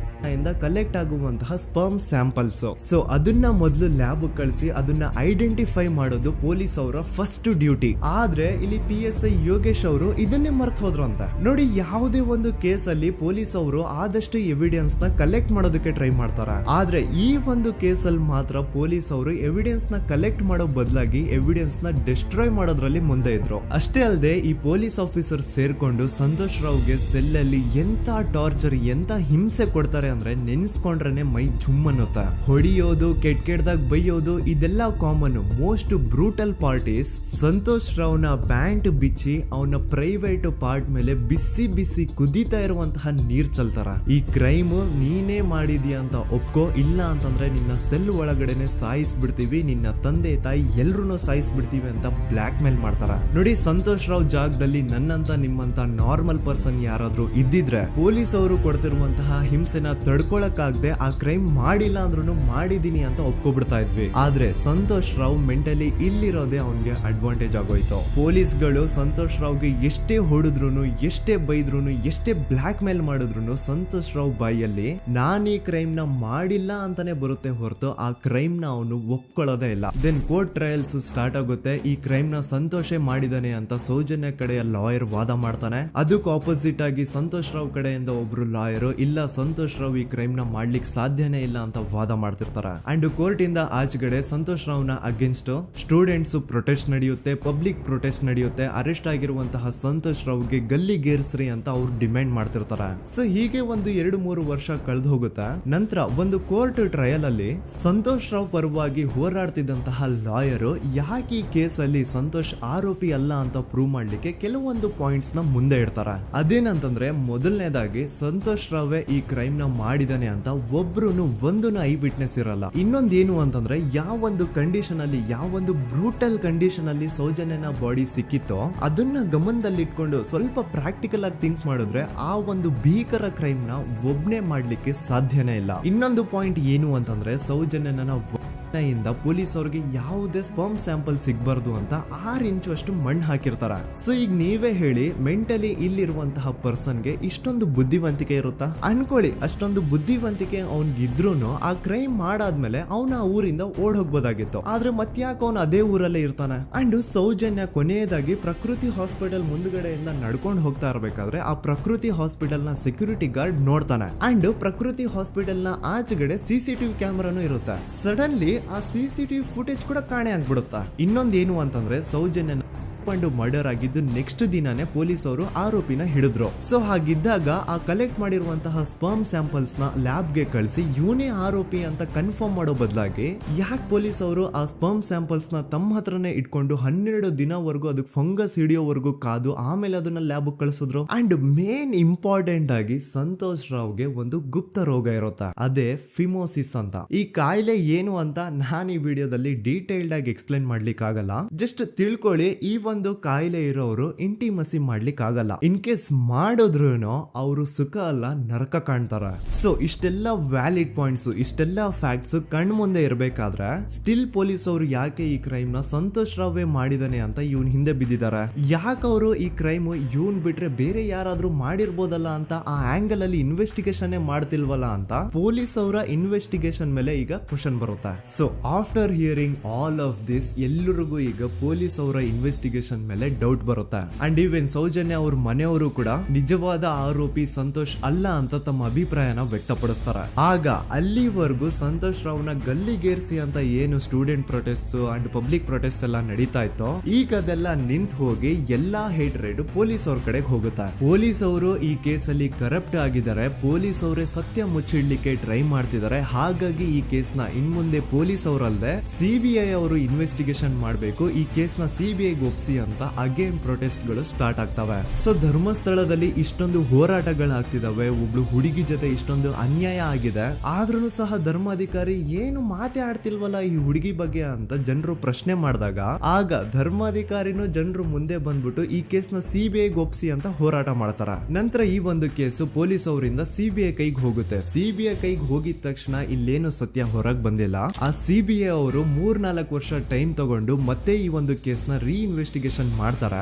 ಇಂದ ಕಲೆಕ್ಟ್ ಆಗುವಂತಹ ಸ್ಪರ್ಮ್ ಸ್ಯಾಂಪಲ್ಸ್. ಸೊ ಅದನ್ನ ಮೊದಲು ಲ್ಯಾಬ್ ಕಳಿಸಿ ಅದನ್ನ ಐಡೆಂಟಿಫೈ ಮಾಡೋದು ಪೊಲೀಸ್ ಅವರ ಫಸ್ಟ್ ಡ್ಯೂಟಿ. ಆದ್ರೆ ಇಲ್ಲಿ PSI ಯೋಗೇಶ್ ಅವರು ಇದನ್ನೇ ಮರ್ತು ಹೋದ್ರು ಅಂತ ನೋಡಿ. ಯಾವುದೇ ಒಂದು ಕೇಸ್ ಅಲ್ಲಿ ಪೊಲೀಸ್ ಅವರು ಆದಷ್ಟು ಎವಿಡೆನ್ಸ್ ನ ಕಲೆಕ್ಟ್ ಮಾಡೋದಕ್ಕೆ ಟ್ರೈ ಮಾಡ್ತಾರೆ. ಆದ್ರೆ ಈ ಒಂದು ಕೇಸ್ ಅಲ್ಲಿ ಮಾತ್ರ ಪೊಲೀಸ್ ಅವರು ಎವಿಡೆನ್ಸ್ ನ ಕಲೆಕ್ಟ್ ಮಾಡೋ ಬದಲಾಗಿ ಎವಿಡೆನ್ಸ್ ನ ಡಿಸ್ಟ್ರಾಯ್ ಮಾಡೋದ್ರಲ್ಲಿ ಮುಂದೆ ಇದ್ರು. ಅಷ್ಟೇ ಅಲ್ಲದೆ ಈ ಪೊಲೀಸ್ ಆಫೀಸರ್ ಸೇರ್ಕೊಂಡು ಸಂತೋಷ್ ರಾವ್ಗೆ ಸೆಲ್ ಅಲ್ಲಿ ಎಂತ ಟಾರ್ಚರ್, ಎಂತ ಹಿಂಸೆ ಕೊಡ್ತಾರೆ ಅಂದ್ರೆ ನೆನ್ಸ್ಕೊಂಡ್ರೆ ಮೈ ಜುಮ್ ಅನ್ನುತ್ತ. ಹೊಡಿಯೋದು, ಕೆಟ್ಟದಾಗ ಬೈಯೋದು, ಇದೆಲ್ಲ common. Most brutal parties Santosh ರಾವ್ನ ಪ್ಯಾಂಟ್ ಬಿಚ್ಚಿ ಅವನ ಪ್ರೈವೇಟ್ ಪಾರ್ಟ್ ಮೇಲೆ ಬಿಸಿ ಬಿಸಿ ಕುದೀತಾ ಇರುವಂತಹ ನೀರ್ ಚಲ್ತಾರ. ಈ ಕ್ರೈಮ್ ನೀನೇ ಮಾಡಿದ್ಯಾ ಅಂತ ಒಪ್ಕೋ, ಇಲ್ಲ ಅಂತಂದ್ರೆ ನಿನ್ನ ಸೆಲ್ ಒಳಗಡೆನೆ ಸಾಯಿಸ್ಬಿಡ್ತೀವಿ, ನಿನ್ನ ತಂದೆ ತಾಯಿ ಎಲ್ರು ಸಾಯಿಸ್ಬಿಡ್ತೀವಿ ಅಂತ ಬ್ಲಾಕ್ ಮೇಲ್ ಮಾಡ್ತಾರ. ನೋಡಿ, ಸಂತೋಷ್ ರಾವ್ ಜಾಗದಲ್ಲಿ ನನ್ನಂತ ನಿಮ್ಮಂತ ನಾರ್ಮಲ್ ಪರ್ಸನ್ ಯಾರಾದ್ರೂ ಇದ್ದಿದ್ರೆ ಪೊಲೀಸ್ ಅವರು ಕೊಡ್ತಿರುವಂತಹ ಹಿಂಸೆನ ತಡ್ಕೊಳಕ್ಕಾಗದೆ ಆ ಕ್ರೈಮ್ ಮಾಡಿಲ್ಲ ಅಂದ್ರೂ ಮಾಡಿದೀನಿ ಅಂತ ಒಪ್ಕೊಬಿಡ್ತಾ ಇದ್ವಿ. ಆದ್ರೆ ಸಂತೋಷ್ ರಾವ್ ಮೆಂಟಲಿ ಇಲ್ಲಿರೋದೇ ಅವನ್ಗೆ ಅಡ್ವಾಂಟೇಜ್ ಆಗೋಯ್ತು. ಪೊಲೀಸ್ಗಳು ಸಂತೋಷ್ ರಾವ್ಗೆ ಎಷ್ಟೇ ಹೊಡೆದ್ರು, ಎಷ್ಟೇ ಬೈದ್ರು, ಎಷ್ಟೇ ಬ್ಲಾಕ್ ಮೇಲ್ ಮಾಡಿದ್ರು ಸಂತೋಷ್ ರಾವ್ ಬಾಯಲ್ಲಿ ನಾನ್ ಈ ಕ್ರೈಮ್ ನ ಮಾಡಿಲ್ಲ ಅಂತಾನೆ ಬರುತ್ತೆ ಹೊರತು ಆ ಕ್ರೈಮ್ ನ ಅವನು ಒಪ್ಕೊಳ್ಳೋದೇ ಇಲ್ಲ. ದೆನ್ ಕೋರ್ಟ್ ಟ್ರಯಲ್ಸ್ ಸ್ಟಾರ್ಟ್ ಆಗುತ್ತೆ. ಈ ಕ್ರೈಮ್ ನ ಸಂತೋಷೇ ಮಾಡಿದಾನೆ ಅಂತ ಸೌಜನ್ಯ ಕಡೆಯ ಲಾಯರ್ ವಾದ ಮಾಡ್ತಾನೆ. ಅದಕ್ಕೆ ಆಪೋಸಿಟ್ ಆಗಿ ಸಂತೋಷ್ ರಾವ್ ಕಡೆಯಿಂದ ಒಬ್ರು ಲಾಯರ್ ಇಲ್ಲ, ಸಂತೋಷ್ ರಾವ್ ಈ ಕ್ರೈಮ್ ನ ಮಾಡ್ಲಿಕ್ಕೆ ಸಾಧ್ಯನೇ ಇಲ್ಲ ಅಂತ ವಾದ ಮಾಡ್ತಿರ್ತಾರೆ. ಅಂಡ್ ಕೋರ್ಟ್ ಇಂದ ಆಚೆಗಡೆ ಸಂತೋಷ್ ರಾವ್ ನ ಅಗೇನ್ಸ್ಟ್ ಸ್ಟೂಡೆಂಟ್ಸ್ ಪ್ರೊಟೆಸ್ಟ್ ನಡೆಯುತ್ತೆ, ಪಬ್ಲಿಕ್ ಪ್ರೊಟೆಸ್ಟ್ ನಡೆಯುತ್ತೆ. ಅರೆಸ್ಟ್ ಆಗಿರುವಂತಹ ಸಂತೋಷ್ ರಾವ್ಗೆ ಗಲ್ಲಿಗೇರಿಸ್ರಿ ಅಂತ ಅವ್ರು ಡಿಮ್ಯಾಂಡ್ ಮಾಡ್ತಿರ್ತಾರೆ. ಸೊ ಹೀಗೆ ಒಂದು 2-3 ವರ್ಷ ಕಳೆದು ಹೋಗುತ್ತೆ. ನಂತರ ಒಂದು ಕೋರ್ಟ್ ಟ್ರಯಲ್ ಅಲ್ಲಿ ಸಂತೋಷ್ ರಾವ್ ಪರವಾಗಿ ಹೋರಾಡ್ತಿದ್ದಂತಹ ಲಾಯರ್ ಯಾಕೆ ಈ ಕೇಸ್ ಅಲ್ಲಿ ಸಂತೋಷ್ ಆರೋಪಿ ಅಲ್ಲ ಅಂತ ಪ್ರೂವ್ ಮಾಡ್ಲಿಕ್ಕೆ ಕೆಲವೊಂದು ಪಾಯಿಂಟ್ಸ್ ನ ಮುಂದೆ ಇಡ್ತಾರೆ. ಅದೇನಂತಂದ್ರೆ, ಮೊದಲನೇದಾಗಿ ಸಂತೋಷ್ ರಾವ್ ಈ ಕ್ರೈಮ್ ನ ಮಾಡಿದಾನೆ ಅಂತ ಒಬ್ರು ಒಂದು ಐ ವಿಟ್ನೆಸ್ ಇರಲ್ಲ. ಇನ್ನೊಂದೇನು ಅಂತಂದ್ರೆ, ಯಾವೊಂದು ಕಂಡೀಷನ್ ಅಲ್ಲಿ, ಯಾವೊಂದು ಬ್ರೂಟಲ್ ಕಂಡೀಷನ್ ಅಲ್ಲಿ ಸೌಜನ್ಯನ ಬಾಡಿ ಸಿಕ್ಕಿತ್ತೋ ಅದನ್ನ ಗಮನದಲ್ಲಿಟ್ಕೊಂಡು ಸ್ವಲ್ಪ ಪ್ರಾಕ್ಟಿಕಲ್ ಆಗಿ ಥಿಂಕ್ ಮಾಡಿದ್ರೆ ಆ ಒಂದು ಭೀಕರ ಕ್ರೈಮ್ ನ ಒಬ್ನೇ ಮಾಡ್ಲಿಕ್ಕೆ ಸಾಧ್ಯನೇ ಇಲ್ಲ. ಇನ್ನೊಂದು ಪಾಯಿಂಟ್ ಏನು ಅಂತಂದ್ರೆ, ಸೌಜನ್ಯನ ಇಂದ ಪೊಲೀಸ್ ಅವ್ರಿಗೆ ಯಾವುದೇ ಸ್ಪರ್ಮ್ ಸ್ಯಾಂಪಲ್ ಸಿಗ್ಬಾರ್ದು ಅಂತ 6 ಇಂಚು ಅಷ್ಟು ಮಣ್ಣು ಹಾಕಿರ್ತಾರ. ಸೊ ಈಗ ನೀವೇ ಹೇಳಿ, ಮೆಂಟಲಿ ಇಲ್ಲಿರುವಂತಹ ಪರ್ಸನ್ಗೆ ಇಷ್ಟೊಂದು ಬುದ್ಧಿವಂತಿಕೆ ಇರುತ್ತಾ ಅನ್ಕೊಳ್ಳಿ. ಅಷ್ಟೊಂದು ಬುದ್ಧಿವಂತಿಕೆ ಅವ್ನಿಗಿದ್ರು ಆ ಕ್ರೈಮ್ ಮಾಡಾದ್ಮೇಲೆ ಅವನ ಊರಿಂದ ಓಡ್ ಹೋಗ್ಬೋದಾಗಿತ್ತು. ಆದ್ರೆ ಮತ್ತ್ಯಾಕೆ ಅವನು ಅದೇ ಊರಲ್ಲೇ ಇರ್ತಾನೆ. ಅಂಡ್ ಸೌಜನ್ಯ ಕೊನೆಯದಾಗಿ ಪ್ರಕೃತಿ ಹಾಸ್ಪಿಟಲ್ ಮುಂದ್ಗಡೆಯಿಂದ ನಡ್ಕೊಂಡು ಹೋಗ್ತಾ ಇರ್ಬೇಕಾದ್ರೆ ಆ ಪ್ರಕೃತಿ ಹಾಸ್ಪಿಟಲ್ ನ ಸೆಕ್ಯೂರಿಟಿ ಗಾರ್ಡ್ ನೋಡ್ತಾನೆ. ಅಂಡ್ ಪ್ರಕೃತಿ ಹಾಸ್ಪಿಟಲ್ ನ ಆಚೆಗಡೆ CCTV ಕ್ಯಾಮರಾನು ಇರುತ್ತೆ. ಸಡನ್ಲಿ ಆ CCTV ಫುಟೇಜ್ ಕೂಡ ಕಾಣೆ ಆಗ್ಬಿಡುತ್ತಾ. ಇನ್ನೊಂದೇನು ಅಂತಂದ್ರೆ, ಸೌಜನ್ಯ ಮರ್ಡರ್ ಆಗಿದ್ದು ನೆಕ್ಸ್ಟ್ ದಿನಾನೇ ಪೊಲೀಸ್ ಅವರು ಆರೋಪಿನ ಹಿಡಿದ್ರು. ಸೊ ಹಾಗಿದ್ದಾಗ ಆ ಕಲೆಕ್ಟ್ ಮಾಡಿರುವಂತಹ ಸ್ಪರ್ಮ್ ಸ್ಯಾಂಪಲ್ಸ್ ನ ಲ್ಯಾಬ್ ಗೆ ಕಳಿಸಿ ಇವನೇ ಆರೋಪಿ ಅಂತ ಕನ್ಫರ್ಮ್ ಮಾಡೋ ಬದಲಾಗಿ ಯಾಕೆ ಪೊಲೀಸ್ ಅವರು ಆ ಸ್ಪರ್ಮ್ ಸ್ಯಾಂಪಲ್ಸ್ ನ ತಮ್ಮ ಹತ್ರನೇ ಇಟ್ಕೊಂಡು 12 ದಿನವರೆಗೂ ಅದಕ್ಕೆ ಫಂಗಸ್ ಹಿಡಿಯೋವರೆಗೂ ಕಾದು ಆಮೇಲೆ ಅದನ್ನ ಲ್ಯಾಬ್ ಕಳಿಸಿದ್ರು. ಅಂಡ್ ಮೇನ್ ಇಂಪಾರ್ಟೆಂಟ್ ಆಗಿ ಸಂತೋಷ್ ರಾವ್ಗೆ ಒಂದು ಗುಪ್ತ ರೋಗ ಇರುತ್ತೆ, ಅದೇ ಫಿಮೋಸಿಸ್ ಅಂತ. ಈ ಕಾಯಿಲೆ ಏನು ಅಂತ ನಾನು ಈ ವಿಡಿಯೋದಲ್ಲಿ ಡೀಟೇಲ್ಡ್ ಆಗಿ ಎಕ್ಸ್ಪ್ಲೇನ್ ಮಾಡ್ಲಿಕ್ಕೆ ಆಗಲ್ಲ. ಜಸ್ಟ್ ತಿಳ್ಕೊಳ್ಳಿ, ಈ ಒಂದು ಕಾಯಿಲೆ ಇರೋರು ಇಂಟಿಮಸಿ ಮಾಡ್ಲಿಕ್ಕೆ ಆಗಲ್ಲ. ಇನ್ ಕೇಸ್ ಮಾಡಿದ್ರು ಅವರು ಸುಖ ಅಲ್ಲ ನರಕ ಕಾಣ್ತಾರ. ಸೊ ಇಷ್ಟೆಲ್ಲ ವ್ಯಾಲಿಡ್ ಪಾಯಿಂಟ್ಸ್, ಇಷ್ಟೆಲ್ಲ ಫ್ಯಾಕ್ಟ್ಸ್ ಕಣ್ ಮುಂದೆ ಇರ್ಬೇಕಾದ್ರೆ ಸ್ಟಿಲ್ ಪೊಲೀಸ್ ಅವರು ಯಾಕೆ ಈ ಕ್ರೈಮ್ ನ ಸಂತೋಷ್ ರಾವೇ ಮಾಡಿದಾನೆ ಅಂತ ಇವನ್ ಹಿಂದೆ ಬಿದ್ದಿದ್ದಾರೆ. ಯಾಕೆ ಅವರು ಈ ಕ್ರೈಮ್ ಇವನ್ ಬಿಟ್ರೆ ಬೇರೆ ಯಾರಾದ್ರೂ ಮಾಡಿರ್ಬೋದಲ್ಲ ಅಂತ ಆ ಆಂಗಲ್ ಅಲ್ಲಿ ಇನ್ವೆಸ್ಟಿಗೇಷನ್ ಮಾಡ್ತಿಲ್ವಲ್ಲ ಅಂತ ಪೊಲೀಸ್ ಅವರ ಇನ್ವೆಸ್ಟಿಗೇಷನ್ ಮೇಲೆ ಈಗ ಕ್ವಶನ್ ಬರುತ್ತೆ. So after hearing all of this, ಎಲ್ಲರಿಗೂ ಈಗ ಪೊಲೀಸ್ ಅವರ ಇನ್ವೆಸ್ಟಿಗೇಷನ್ ಇನ್ವೆಸ್ಟಿಗೇಷನ್ ಮೇಲೆ ಡೌಟ್ ಬರುತ್ತೆ. ಅಂಡ್ ಈವನ್ ಸೌಜನ್ಯ ಅವ್ರ ಮನೆಯವರು ಕೂಡ ನಿಜವಾದ ಆರೋಪಿ ಸಂತೋಷ್ ಅಲ್ಲ ಅಂತ ತಮ್ಮ ಅಭಿಪ್ರಾಯನ ವ್ಯಕ್ತಪಡಿಸ್ತಾರೆ. ಆಗ ಅಲ್ಲಿವರೆಗೂ ಸಂತೋಷ್ ರಾವ್ನ ಗಲ್ಲಿಗೇರಿಸಿ ಅಂತ ಏನು student protest and public protest ಎಲ್ಲ ನಡೀತಾ ಇತ್ತು, ಈಗ ಅದೆಲ್ಲ ನಿಂತು ಹೋಗಿ ಎಲ್ಲಾ ಹೇಟ್ ರೈಡ್ ಪೊಲೀಸ್ ಅವ್ರ ಕಡೆಗೆ ಹೋಗುತ್ತೆ. ಪೊಲೀಸ್ ಅವರು ಈ ಕೇಸಲ್ಲಿ ಕರಪ್ಟ್ ಆಗಿದ್ದಾರೆ, ಪೊಲೀಸ್ ಅವರೇ ಸತ್ಯ ಮುಚ್ಚಿಡ್ಲಿಕ್ಕೆ ಟ್ರೈ ಮಾಡ್ತಿದ್ದಾರೆ. ಹಾಗಾಗಿ ಈ ಕೇಸ್ನ ಇನ್ಮುಂದೆ ಪೊಲೀಸ್ ಅವರಲ್ಲದೆ ಸಿಬಿಐ ಅವರು ಇನ್ವೆಸ್ಟಿಗೇಷನ್ ಮಾಡಬೇಕು, ಈ ಕೇಸ್ನ ಸಿಬಿಐ ಒಪ್ಸಿ ಅಂತ ಅಗೇನ್ ಪ್ರೊಟೆಸ್ಟ್ ಗಳು ಸ್ಟಾರ್ಟ್ ಆಗ್ತವೆ. ಸೊ ಧರ್ಮಸ್ಥಳದಲ್ಲಿ ಇಷ್ಟೊಂದು ಹೋರಾಟಗಳಾಗ್ತಿದಾವೆ, ಒಬ್ಳು ಹುಡುಗಿ ಜೊತೆ ಇಷ್ಟೊಂದು ಅನ್ಯಾಯ ಆಗಿದೆ, ಆದ್ರೂ ಸಹ ಧರ್ಮಾಧಿಕಾರಿ ಏನು ಮಾತೇ ಆಡ್ತಿಲ್ವಲ್ಲ ಈ ಹುಡುಗಿ ಬಗ್ಗೆ ಅಂತ ಜನರು ಪ್ರಶ್ನೆ ಮಾಡಿದಾಗ ಆಗ ಧರ್ಮಾಧಿಕಾರಿನೂ ಜನರು ಮುಂದೆ ಬಂದ್ಬಿಟ್ಟು ಈ ಕೇಸ್ನ ಸಿಬಿಐ ಒಪ್ಸಿ ಅಂತ ಹೋರಾಟ ಮಾಡ್ತಾರ. ನಂತರ ಈ ಒಂದು ಕೇಸು ಪೊಲೀಸ್ ಅವರಿಂದ ಸಿಬಿಐ ಕೈಗೆ ಹೋಗುತ್ತೆ. ಸಿಬಿಐ ಕೈಗೆ ಹೋಗಿದ ತಕ್ಷಣ ಇಲ್ಲೇನು ಸತ್ಯ ಹೊರಗೆ ಬಂದಿಲ್ಲ. ಆ ಸಿಬಿಐ ಅವರು 3-4 ವರ್ಷ ಟೈಮ್ ತಗೊಂಡು ಮತ್ತೆ ಈ ಒಂದು ಕೇಸ್ನ ರೀ ಇನ್ವೆಸ್ಟಿಗೇಷನ್ ಮಾಡ್ತಾರ.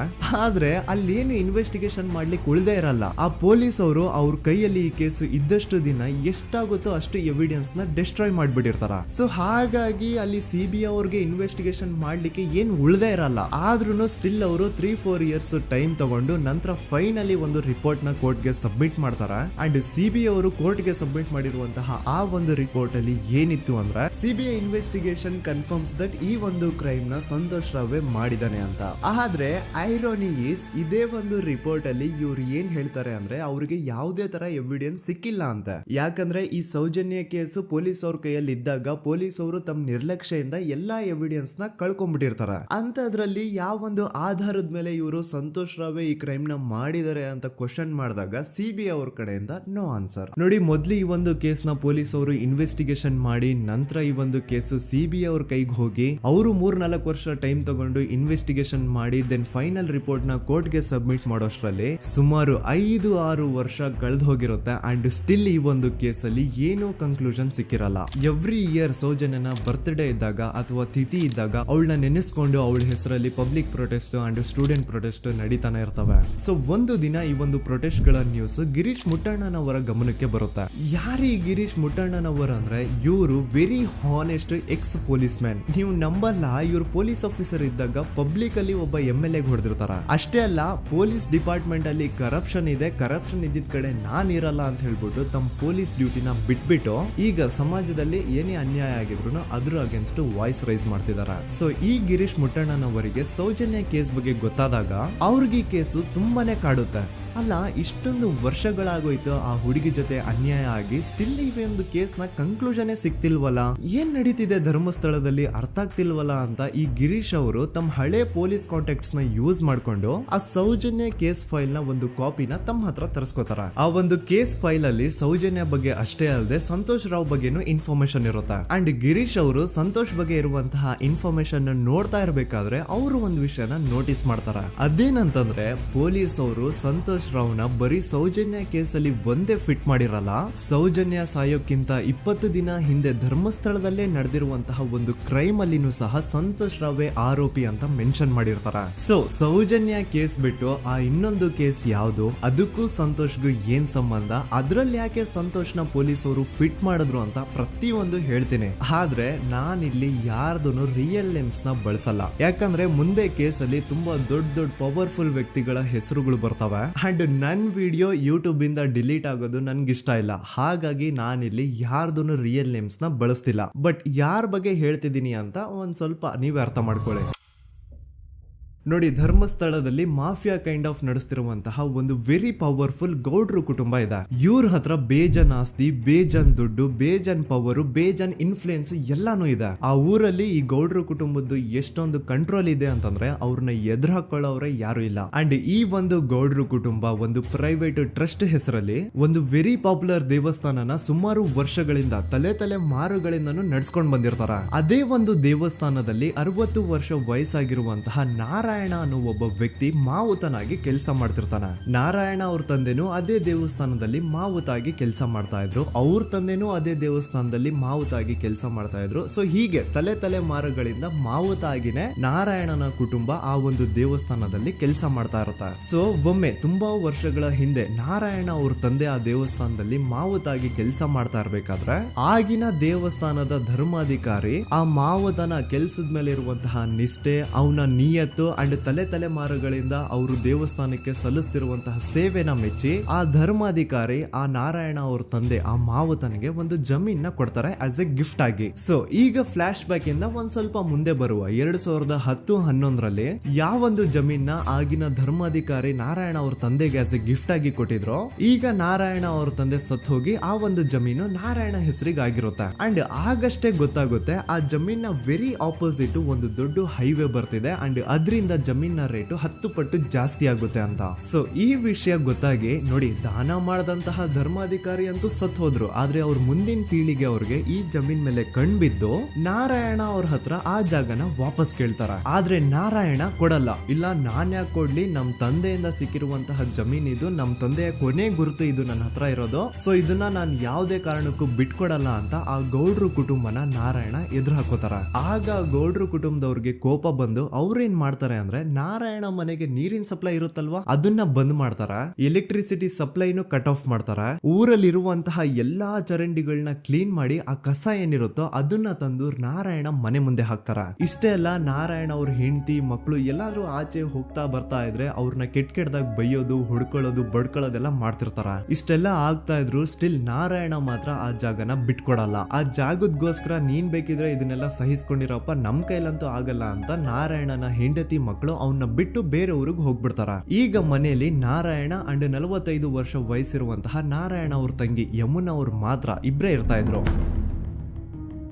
ಆದ್ರೆ ಅಲ್ಲೇನು ಇನ್ವೆಸ್ಟಿಗೇಷನ್ ಮಾಡ್ಲಿಕ್ಕೆ ಉಳ್ದೇ ಇರಲ್ಲ. ಆ ಪೊಲೀಸ್ ಅವರು ಅವ್ರ ಕೈಯಲ್ಲಿ ಈ ಕೇಸು ಇದ್ದಷ್ಟು ದಿನ ಎಷ್ಟಾಗುತ್ತೋ ಅಷ್ಟು ಎವಿಡೆನ್ಸ್ ನ ಡಿಸ್ಟ್ರಾಯ್ ಮಾಡ್ಬಿಟ್ಟಿರ್ತಾರ. ಸೊ ಹಾಗಾಗಿ ಅಲ್ಲಿ ಸಿಬಿಐ ಅವ್ರಿಗೆ ಇನ್ವೆಸ್ಟಿಗೇಷನ್ ಮಾಡ್ಲಿಕ್ಕೆ ಏನ್ ಉಳ್ದೇ ಇರಲ್ಲ. ಆದ್ರೂ ಸ್ಟಿಲ್ ಅವರು 3-4 ಇಯರ್ಸ್ ಟೈಮ್ ತಗೊಂಡು ನಂತರ ಫೈನಲಿ ಒಂದು ರಿಪೋರ್ಟ್ ನ ಕೋರ್ಟ್ ಗೆ ಸಬ್ಮಿಟ್ ಮಾಡ್ತಾರ. ಅಂಡ್ ಸಿಬಿಐ ಅವರು ಕೋರ್ಟ್ ಗೆ ಸಬ್ಮಿಟ್ ಮಾಡಿರುವಂತಹ ಆ ಒಂದು ರಿಪೋರ್ಟ್ ಅಲ್ಲಿ ಏನಿತ್ತು ಅಂದ್ರೆ ಸಿಬಿಐ ಇನ್ವೆಸ್ಟಿಗೇಷನ್ ಕನ್ಫರ್ಮ್ಸ್ ದಟ್ ಈ ಒಂದು ಕ್ರೈಮ್ ನ ಸಂತೋಷ್ ರಾವ್ ಮಾಡಿದಾನೆ ಅಂತ. ಆದ್ರೆ ಐರಾನಿ ಈಸ್ ಇದೇ ಒಂದು ರಿಪೋರ್ಟ್ ಅಲ್ಲಿ ಇವ್ರು ಏನ್ ಹೇಳ್ತಾರೆ ಅಂದ್ರೆ ಅವ್ರಿಗೆ ಯಾವುದೇ ತರ ಎವಿಡೆನ್ಸ್ ಸಿಕ್ಕಿಲ್ಲ ಅಂತ. ಯಾಕಂದ್ರೆ ಈ ಸೌಜನ್ಯ ಕೇಸು ಪೊಲೀಸ್ ಅವ್ರ ಕೈಯಲ್ಲಿ ಇದ್ದಾಗ ಪೊಲೀಸ್ ಅವರು ತಮ್ಮ ನಿರ್ಲಕ್ಷ್ಯದಿಂದ ಎಲ್ಲಾ ಎವಿಡೆನ್ಸ್ ನ ಕಳ್ಕೊಂಡ್ಬಿಟ್ಟಿರ್ತಾರ. ಅಂತದ್ರಲ್ಲಿ ಯಾವ ಒಂದು ಆಧಾರದ ಮೇಲೆ ಇವರು ಸಂತೋಷ್ ರಾವ್ ಈ ಕ್ರೈಮ್ ನ ಮಾಡಿದ್ದಾರೆ ಅಂತ ಕ್ವಶನ್ ಮಾಡಿದಾಗ ಸಿಬಿಐ ಅವ್ರ ಕಡೆಯಿಂದ ನೋ ಆನ್ಸರ್. ನೋಡಿ, ಮೊದ್ಲು ಈ ಒಂದು ಕೇಸ್ ನ ಪೊಲೀಸ್ ಅವರು ಇನ್ವೆಸ್ಟಿಗೇಷನ್ ಮಾಡಿ ನಂತರ ಈ ಒಂದು ಕೇಸು ಸಿಬಿಐ ಅವ್ರ ಕೈಗೆ ಹೋಗಿ ಅವರು 3-4 ವರ್ಷ ಟೈಮ್ ತಗೊಂಡು ಇನ್ವೆಸ್ಟಿಗೇಷನ್ ಮಾಡಿ ದೆನ್ ಫೈನಲ್ ರಿಪೋರ್ಟ್ ನ ಕೋರ್ಟ್ ಗೆ ಸಬ್ಮಿಟ್ ಮಾಡೋಷ್ಟ್ರಲ್ಲಿ ಸುಮಾರು 5-6 ವರ್ಷ ಕಳೆದು ಹೋಗಿರುತ್ತೆ. ಅಂಡ್ ಸ್ಟಿಲ್ ಈ ಒಂದು ಕೇಸಲ್ಲಿ ಏನೂ ಕನ್ಕ್ಲೂಷನ್ ಸಿಕ್ಕಿರಲ್ಲ. ಎವ್ರಿ ಇಯರ್ ಸೌಜನ್ಯನ ಬರ್ತ್ಡೇ ಇದ್ದಾಗ ಅಥವಾ ತಿಥಿ ಇದ್ದಾಗ ಅವಳನ್ನ ನೆನೆಸ್ಕೊಂಡು ಅವಳ ಹೆಸರಲ್ಲಿ public protest and student protest ನಡೀತಾನೆ ಇರ್ತವೆ. ಸೊ ಒಂದು ದಿನ ಈ ಒಂದು ಪ್ರೊಟೆಸ್ಟ್ ಗಳ ನ್ಯೂಸ್ ಗಿರೀಶ್ ಮುಟ್ಟಣ್ಣನವರ ಗಮನಕ್ಕೆ ಬರುತ್ತೆ. ಯಾರು ಈ ಗಿರೀಶ್ ಮುಟ್ಟಣ್ಣನವರ ಅಂದ್ರೆ ಇವರು very honest X police man. ನೀವು ನಂಬಲ್ಲ, ಇವ್ರು ಪೊಲೀಸ್ ಆಫೀಸರ್ ಇದ್ದಾಗ ಪಬ್ಲಿಕ್ ಅಲ್ಲಿ ಒಬ್ಬ MLA ಹೊಡೆದಿರ್ತಾರ. ಅಷ್ಟೇ ಅಲ್ಲ, ಪೊಲೀಸ್ ಡಿಪಾರ್ಟ್ಮೆಂಟ್ ಅಲ್ಲಿ ಕರಪ್ಷನ್ ಇದೆ, ಕರಪ್ಷನ್ ಇದ್ದಿದ್ ಕಡೆ ನಾನ್ ಇರಲ್ಲ ಅಂತ ಹೇಳ್ಬಿಟ್ಟು ತಮ್ಮ ಪೊಲೀಸ್ ಡ್ಯೂಟಿನ ಬಿಟ್ಬಿಟ್ಟು ಈಗ ಸಮಾಜದಲ್ಲಿ ಏನೇ ಅನ್ಯಾಯ ಆಗಿದ್ರು ಅದ್ರ ಅಗೇನ್ಸ್ಟ್ ವಾಯ್ಸ್ ರೈಸ್ ಮಾಡ್ತಿದಾರ. ಸೊ ಈ ಗಿರೀಶ್ ಮುಟ್ಟಣ್ಣನವರಿಗೆ ಸೌಜನ್ಯ ಕೇಸ್ ಬಗ್ಗೆ ಗೊತ್ತಾದಾಗ ಅವ್ರಿಗೆ ಈ ಕೇಸು ತುಂಬಾನೇ ಕಾಡುತ್ತೆ. ಅಲ್ಲ, ಇಷ್ಟೊಂದು ವರ್ಷಗಳಾಗೋಯ್ತು ಆ ಹುಡುಗಿ ಜೊತೆ ಅನ್ಯಾಯ ಆಗಿ, ಸ್ಟಿಲ್ ಈ ಒಂದು ಕೇಸ್ ನ ಕನ್ಕ್ಲೂಷನ್ ಸಿಕ್ತಿಲ್ವಲ್ಲ, ಏನ್ ನಡೀತಿದೆ ಧರ್ಮಸ್ಥಳದಲ್ಲಿ ಅರ್ಥ ಆಗ್ತಿಲ್ವಲ್ಲ ಅಂತ ಈ ಗಿರೀಶ್ ಅವರು ತಮ್ಮ ಹಳೆ ಪೊಲೀಸ್ ಕಾಂಟ್ಯಾಕ್ಟ್ಸ್ ನ ಯೂಸ್ ಮಾಡ್ಕೊಂಡು ಆ ಸೌಜನ್ಯ ಕೇಸ್ ಫೈಲ್ ನ ಒಂದು ಕಾಪಿನ ತಮ್ಮ ಹತ್ರ ತರಿಸ್ಕೋತಾರ. ಆ ಒಂದು ಕೇಸ್ ಫೈಲ್ ಅಲ್ಲಿ ಸೌಜನ್ಯ ಬಗ್ಗೆ ಅಷ್ಟೇ ಅಲ್ಲದೆ ಸಂತೋಷ್ ರಾವ್ ಬಗ್ಗೆನೂ ಇನ್ಫಾರ್ಮೇಶನ್ ಇರುತ್ತೆ. ಅಂಡ್ ಗಿರೀಶ್ ಅವರು ಸಂತೋಷ್ ಬಗ್ಗೆ ಇರುವಂತಹ ಇನ್ಫಾರ್ಮೇಶನ್ ನೋಡ್ತಾ ಇರ್ಬೇಕಾದ್ರೆ ಅವರು ಒಂದು ವಿಷಯನ ನೋಟಿಸ್ ಮಾಡ್ತಾರ. ಅದೇನಂತಂದ್ರೆ ಪೊಲೀಸ್ ಅವರು ಸಂತೋಷ್ ರಾವ್ನ ಬರೀ ಸೌಜನ್ಯ ಕೇಸಲ್ಲಿ ಒಂದೇ ಫಿಟ್ ಮಾಡಿರಲ್ಲ, ಸೌಜನ್ಯ ಸಾಯೋಕ್ಕಿಂತ 20 ದಿನ ಹಿಂದೆ ಧರ್ಮಸ್ಥಳದಲ್ಲೇ ನಡೆದಿರುವಂತಹ ಒಂದು ಕ್ರೈಮ್ ಅಲ್ಲಿನೂ ಸಹ ಸಂತೋಷ್ ರಾವ್ ಆರೋಪಿ ಅಂತ ಮೆನ್ಷನ್ ಮಾಡಿರ್ತಾರ. ಸೊ ಸೌಜನ್ಯ ಕೇಸ್ ಬಿಟ್ಟು ಆ ಇನ್ನೊಂದು ಕೇಸ್ ಯಾವುದು, ಅದಕ್ಕೂ ಸಂತೋಷ್ಗೂ ಏನ್ ಸಂಬಂಧ, ಅದ್ರಲ್ಲಿ ಯಾಕೆ ಸಂತೋಷ್ನ ಪೊಲೀಸ್ ಅವರು ಫಿಟ್ ಮಾಡಿದ್ರು ಅಂತ ಪ್ರತಿಯೊಂದು ಹೇಳ್ತೀನಿ. ಆದ್ರೆ ನಾನಿಲ್ಲಿ ಯಾರ್ದೂ ರಿಯಲ್ ನೇಮ್ಸ್ ನ ಬಳಸಲ್ಲ. ಯಾಕಂದ್ರೆ ಮುಂದೆ ಕೇಸಲ್ಲಿ ತುಂಬಾ ದೊಡ್ಡ ಪವರ್ಫುಲ್ ವ್ಯಕ್ತಿಗಳ ಹೆಸರುಗಳು ಬರ್ತವೆ. ಅಂಡ್ ನನ್ ವಿಡಿಯೋ ಯೂಟ್ಯೂಬ್ ಇಂದ ಡಿಲೀಟ್ ಆಗೋದು ನನ್ಗೆ ಇಷ್ಟ ಇಲ್ಲ. ಹಾಗಾಗಿ ನಾನಿಲ್ಲಿ ಯಾರ್ದೂ ರಿಯಲ್ ನೇಮ್ಸ್ ನ ಬಳಸ್ತಿಲ್ಲ. ಬಟ್ ಯಾರ ಬಗ್ಗೆ ಹೇಳ್ತಿದ್ದೀನಿ ಅಂತ ಒಂದ್ ಸ್ವಲ್ಪ ನೀವೇ ಅರ್ಥ ಮಾಡ್ಕೊಳ್ಳಿ. ನೋಡಿ, ಧರ್ಮಸ್ಥಳದಲ್ಲಿ ಮಾಫಿಯಾ ಕೈಂಡ್ ಆಫ್ ನಡೆಸ್ತಿರುವಂತಹ ಒಂದು ವೆರಿ ಪವರ್ಫುಲ್ ಗೌಡ್ರು ಕುಟುಂಬ ಇದೆ. ಇವ್ರ ಹತ್ರ ಬೇಜನ್ ಆಸ್ತಿ, ಬೇಜನ್ ದುಡ್ಡು, ಬೇಜನ್ ಪವರ್, ಬೇಜನ್ ಇನ್ಫ್ಲೂಯೆನ್ಸ್ ಎಲ್ಲಾನು ಇದೆ. ಆ ಊರಲ್ಲಿ ಈ ಗೌಡ್ರು ಕುಟುಂಬದ್ದು ಎಷ್ಟೊಂದು ಕಂಟ್ರೋಲ್ ಇದೆ ಅಂತಂದ್ರೆ ಅವ್ರನ್ನ ಎದುರು ಹಾಕೊಳ್ಳೋರೆ ಯಾರು ಇಲ್ಲ. ಅಂಡ್ ಈ ಒಂದು ಗೌಡ್ರು ಕುಟುಂಬ ಒಂದು ಪ್ರೈವೇಟ್ ಟ್ರಸ್ಟ್ ಹೆಸರಲ್ಲಿ ಒಂದು ವೆರಿ ಪಾಪ್ಯುಲರ್ ದೇವಸ್ಥಾನನ ಸುಮಾರು ವರ್ಷಗಳಿಂದ ತಲೆ ಮಾರುಗಳಿಂದನೂ ನಡ್ಸ್ಕೊಂಡ್ ಬಂದಿರ್ತಾರ. ಅದೇ ಒಂದು ದೇವಸ್ಥಾನದಲ್ಲಿ 60 ವರ್ಷ ವಯಸ್ಸಾಗಿರುವಂತಹ ನಾರಾಯಣ ಅನ್ನೋ ಒಬ್ಬ ವ್ಯಕ್ತಿ ಮಾವುತನಾಗಿ ಕೆಲಸ ಮಾಡ್ತಿರ್ತಾನೆ. ನಾರಾಯಣ ಅವ್ರ ತಂದೆನೂ ಅದೇ ದೇವಸ್ಥಾನದಲ್ಲಿ ಮಾವುತಾಗಿ ಕೆಲಸ ಮಾಡ್ತಾ ಇದ್ರು, ಅವ್ರ ತಂದೆನೂ ಅದೇ ದೇವಸ್ಥಾನದಲ್ಲಿ ಮಾವುತಾಗಿ ಕೆಲಸ ಮಾಡ್ತಾ ಇದ್ರು. ಸೊ ಹೀಗೆ ತಲೆ ಮಾರುಗಳಿಂದ ಮಾವುತಾಗಿನೇ ನಾರಾಯಣನ ಕುಟುಂಬ ಆ ಒಂದು ದೇವಸ್ಥಾನದಲ್ಲಿ ಕೆಲಸ ಮಾಡ್ತಾ ಇರುತ್ತೆ. ಸೊ ಒಮ್ಮೆ ತುಂಬಾ ವರ್ಷಗಳ ಹಿಂದೆ ನಾರಾಯಣ ಅವ್ರ ತಂದೆ ಆ ದೇವಸ್ಥಾನದಲ್ಲಿ ಮಾವುತಾಗಿ ಕೆಲಸ ಮಾಡ್ತಾ ಇರ್ಬೇಕಾದ್ರೆ ಆಗಿನ ದೇವಸ್ಥಾನದ ಧರ್ಮಾಧಿಕಾರಿ ಆ ಮಾವುತನ ಕೆಲಸದ ಮೇಲೆ ಇರುವಂತಹ ನಿಷ್ಠೆ, ಅವನ ನಿಯತ್ತು ಅಂಡ್ ತಲೆಮಾರುಗಳಿಂದ ಅವರು ದೇವಸ್ಥಾನಕ್ಕೆ ಸಲ್ಲಿಸ್ತಿರುವಂತಹ ಸೇವೆನ ಮೆಚ್ಚಿ ಆ ಧರ್ಮಾಧಿಕಾರಿ ಆ ನಾರಾಯಣ ಅವ್ರ ತಂದೆ ಆ ಮಾವುತನಿಗೆ ಒಂದು ಜಮೀನ್ ಕೊಡ್ತಾರೆ ಆಸ್ ಎ ಗಿಫ್ಟ್ ಆಗಿ. ಸೊ ಈಗ ಫ್ಲಾಶ್ ಬ್ಯಾಕ್ ಇಂದ ಒಂದ್ ಸ್ವಲ್ಪ ಮುಂದೆ ಬರುವ 2010-11ರಲ್ಲಿ ಯಾವೊಂದು ಜಮೀನ್ ಆಗಿನ ಧರ್ಮಾಧಿಕಾರಿ ನಾರಾಯಣ ಅವ್ರ ತಂದೆಗೆ ಆಸ್ ಎ ಗಿಫ್ಟ್ ಆಗಿ ಕೊಟ್ಟಿದ್ರು, ಈಗ ನಾರಾಯಣ ಅವ್ರ ತಂದೆ ಸತ್ ಹೋಗಿ ಆ ಒಂದು ಜಮೀನು ನಾರಾಯಣ ಹೆಸರಿಗೆ ಆಗಿರುತ್ತೆ. ಅಂಡ್ ಆಗಷ್ಟೇ ಗೊತ್ತಾಗುತ್ತೆ ಆ ಜಮೀನ್ ವೆರಿ ಆಪೋಸಿಟ್ ಒಂದು ದೊಡ್ಡ ಹೈವೇ ಬರ್ತಿದೆ ಅಂಡ್ ಅದರಿಂದ ಜಮೀನ್ ರೇಟು 10 ಪಟ್ಟು ಜಾಸ್ತಿ ಆಗುತ್ತೆ ಅಂತ. ಸೊ ಈ ವಿಷಯ ಗೊತ್ತಾಗಿ ನೋಡಿ ದಾನ ಮಾಡದಂತಹ ಧರ್ಮಾಧಿಕಾರಿ ಅಂತೂ ಸತ್ ಹೋದ್ರು, ಆದ್ರೆ ಅವ್ರ ಮುಂದಿನ ಪೀಳಿಗೆ ಅವ್ರಿಗೆ ಈ ಜಮೀನ್ ಮೇಲೆ ಕಣ್ಬಿದ್ದು ನಾರಾಯಣ ಅವ್ರ ಹತ್ರ ಆ ಜಾಗನ ವಾಪಸ್ ಕೇಳ್ತಾರ. ಆದ್ರೆ ನಾರಾಯಣ ಕೊಡಲ್ಲ. ಇಲ್ಲ ನಾನ್ ಯಾಕೆ ಕೊಡ್ಲಿ, ನಮ್ ತಂದೆಯಿಂದ ಸಿಕ್ಕಿರುವಂತಹ ಜಮೀನ್ ಇದು, ನಮ್ ತಂದೆಯ ಕೊನೆ ಗುರುತು ಇದು ನನ್ನ ಹತ್ರ ಇರೋದು, ಸೊ ಇದನ್ನ ನಾನು ಯಾವುದೇ ಕಾರಣಕ್ಕೂ ಬಿಟ್ಕೊಡಲ್ಲ ಅಂತ ಆ ಗೌಡ್ರು ಕುಟುಂಬನ ನಾರಾಯಣ ಎದುರು ಹಾಕೋತಾರ. ಆಗ ಗೌಡ್ರು ಕುಟುಂಬದವ್ರಿಗೆ ಕೋಪ ಬಂದು ಅವ್ರೇನ್ ಮಾಡ್ತಾರೆ ಅಂದ್ರೆ ನಾರಾಯಣ ಮನೆಗೆ ನೀರಿನ ಸಪ್ಲೈ ಇರುತ್ತಲ್ವಾ ಅದನ್ನ ಬಂದ್ ಮಾಡ್ತಾರ, ಎಲೆಕ್ಟ್ರಿಸಿಟಿ ಸಪ್ಲೈನು ಕಟ್ ಆಫ್ ಮಾಡ್ತಾರ, ಊರಲ್ಲಿರುವಂತಹ ಎಲ್ಲಾ ಚರಂಡಿಗಳನ್ನ ಕ್ಲೀನ್ ಮಾಡಿ ಆ ಕಸ ಏನಿರುತ್ತೋ ಅದನ್ನ ತಂದು ನಾರಾಯಣ ಮನೆ ಮುಂದೆ ಹಾಕ್ತಾರ. ಇಷ್ಟೇ ಅಲ್ಲ, ನಾರಾಯಣ ಅವ್ರ ಹೆಂಡತಿ ಮಕ್ಕಳು ಎಲ್ಲಾದ್ರೂ ಆಚೆ ಹೋಗ್ತಾ ಬರ್ತಾ ಇದ್ರೆ ಅವ್ರನ್ನ ಕೆಟ್ಟದಾಗ ಬೈಯೋದು, ಹೊಡ್ಕೊಳ್ಳೋದು, ಬಡ್ಕೊಳ್ಳೋದೆಲ್ಲ ಮಾಡ್ತಿರ್ತಾರ. ಇಷ್ಟೆಲ್ಲ ಆಗ್ತಾ ಇದ್ರು ಸ್ಟಿಲ್ ನಾರಾಯಣ ಮಾತ್ರ ಆ ಜಾಗನ ಬಿಟ್ಕೊಡಲ್ಲ. ಆ ಜಾಗದಗೋಸ್ಕರ ನೀನ್ ಬೇಕಿದ್ರೆ ಇದನ್ನೆಲ್ಲ ಸಹಿಸ್ಕೊಂಡಿರಪ್ಪ, ನಮ್ ಕೈಲಂತೂ ಆಗಲ್ಲ ಅಂತ ನಾರಾಯಣನ ಹೆಂಡತಿ ಮಕ್ಕಳು ಅವನ್ನ ಬಿಟ್ಟು ಬೇರೆ ಊರಿಗೆ ಹೋಗ್ಬಿಡ್ತಾರ. ಈಗ ಮನೆಯಲ್ಲಿ ನಾರಾಯಣ ಅಂಡ್ 45 ವರ್ಷ ವಯಸ್ಸಿರುವಂತಹ ನಾರಾಯಣ ಅವ್ರ ತಂಗಿ ಯಮುನಾ ಅವ್ರು ಮಾತ್ರ ಇಬ್ರೇ ಇರ್ತಾ ಇದ್ರು.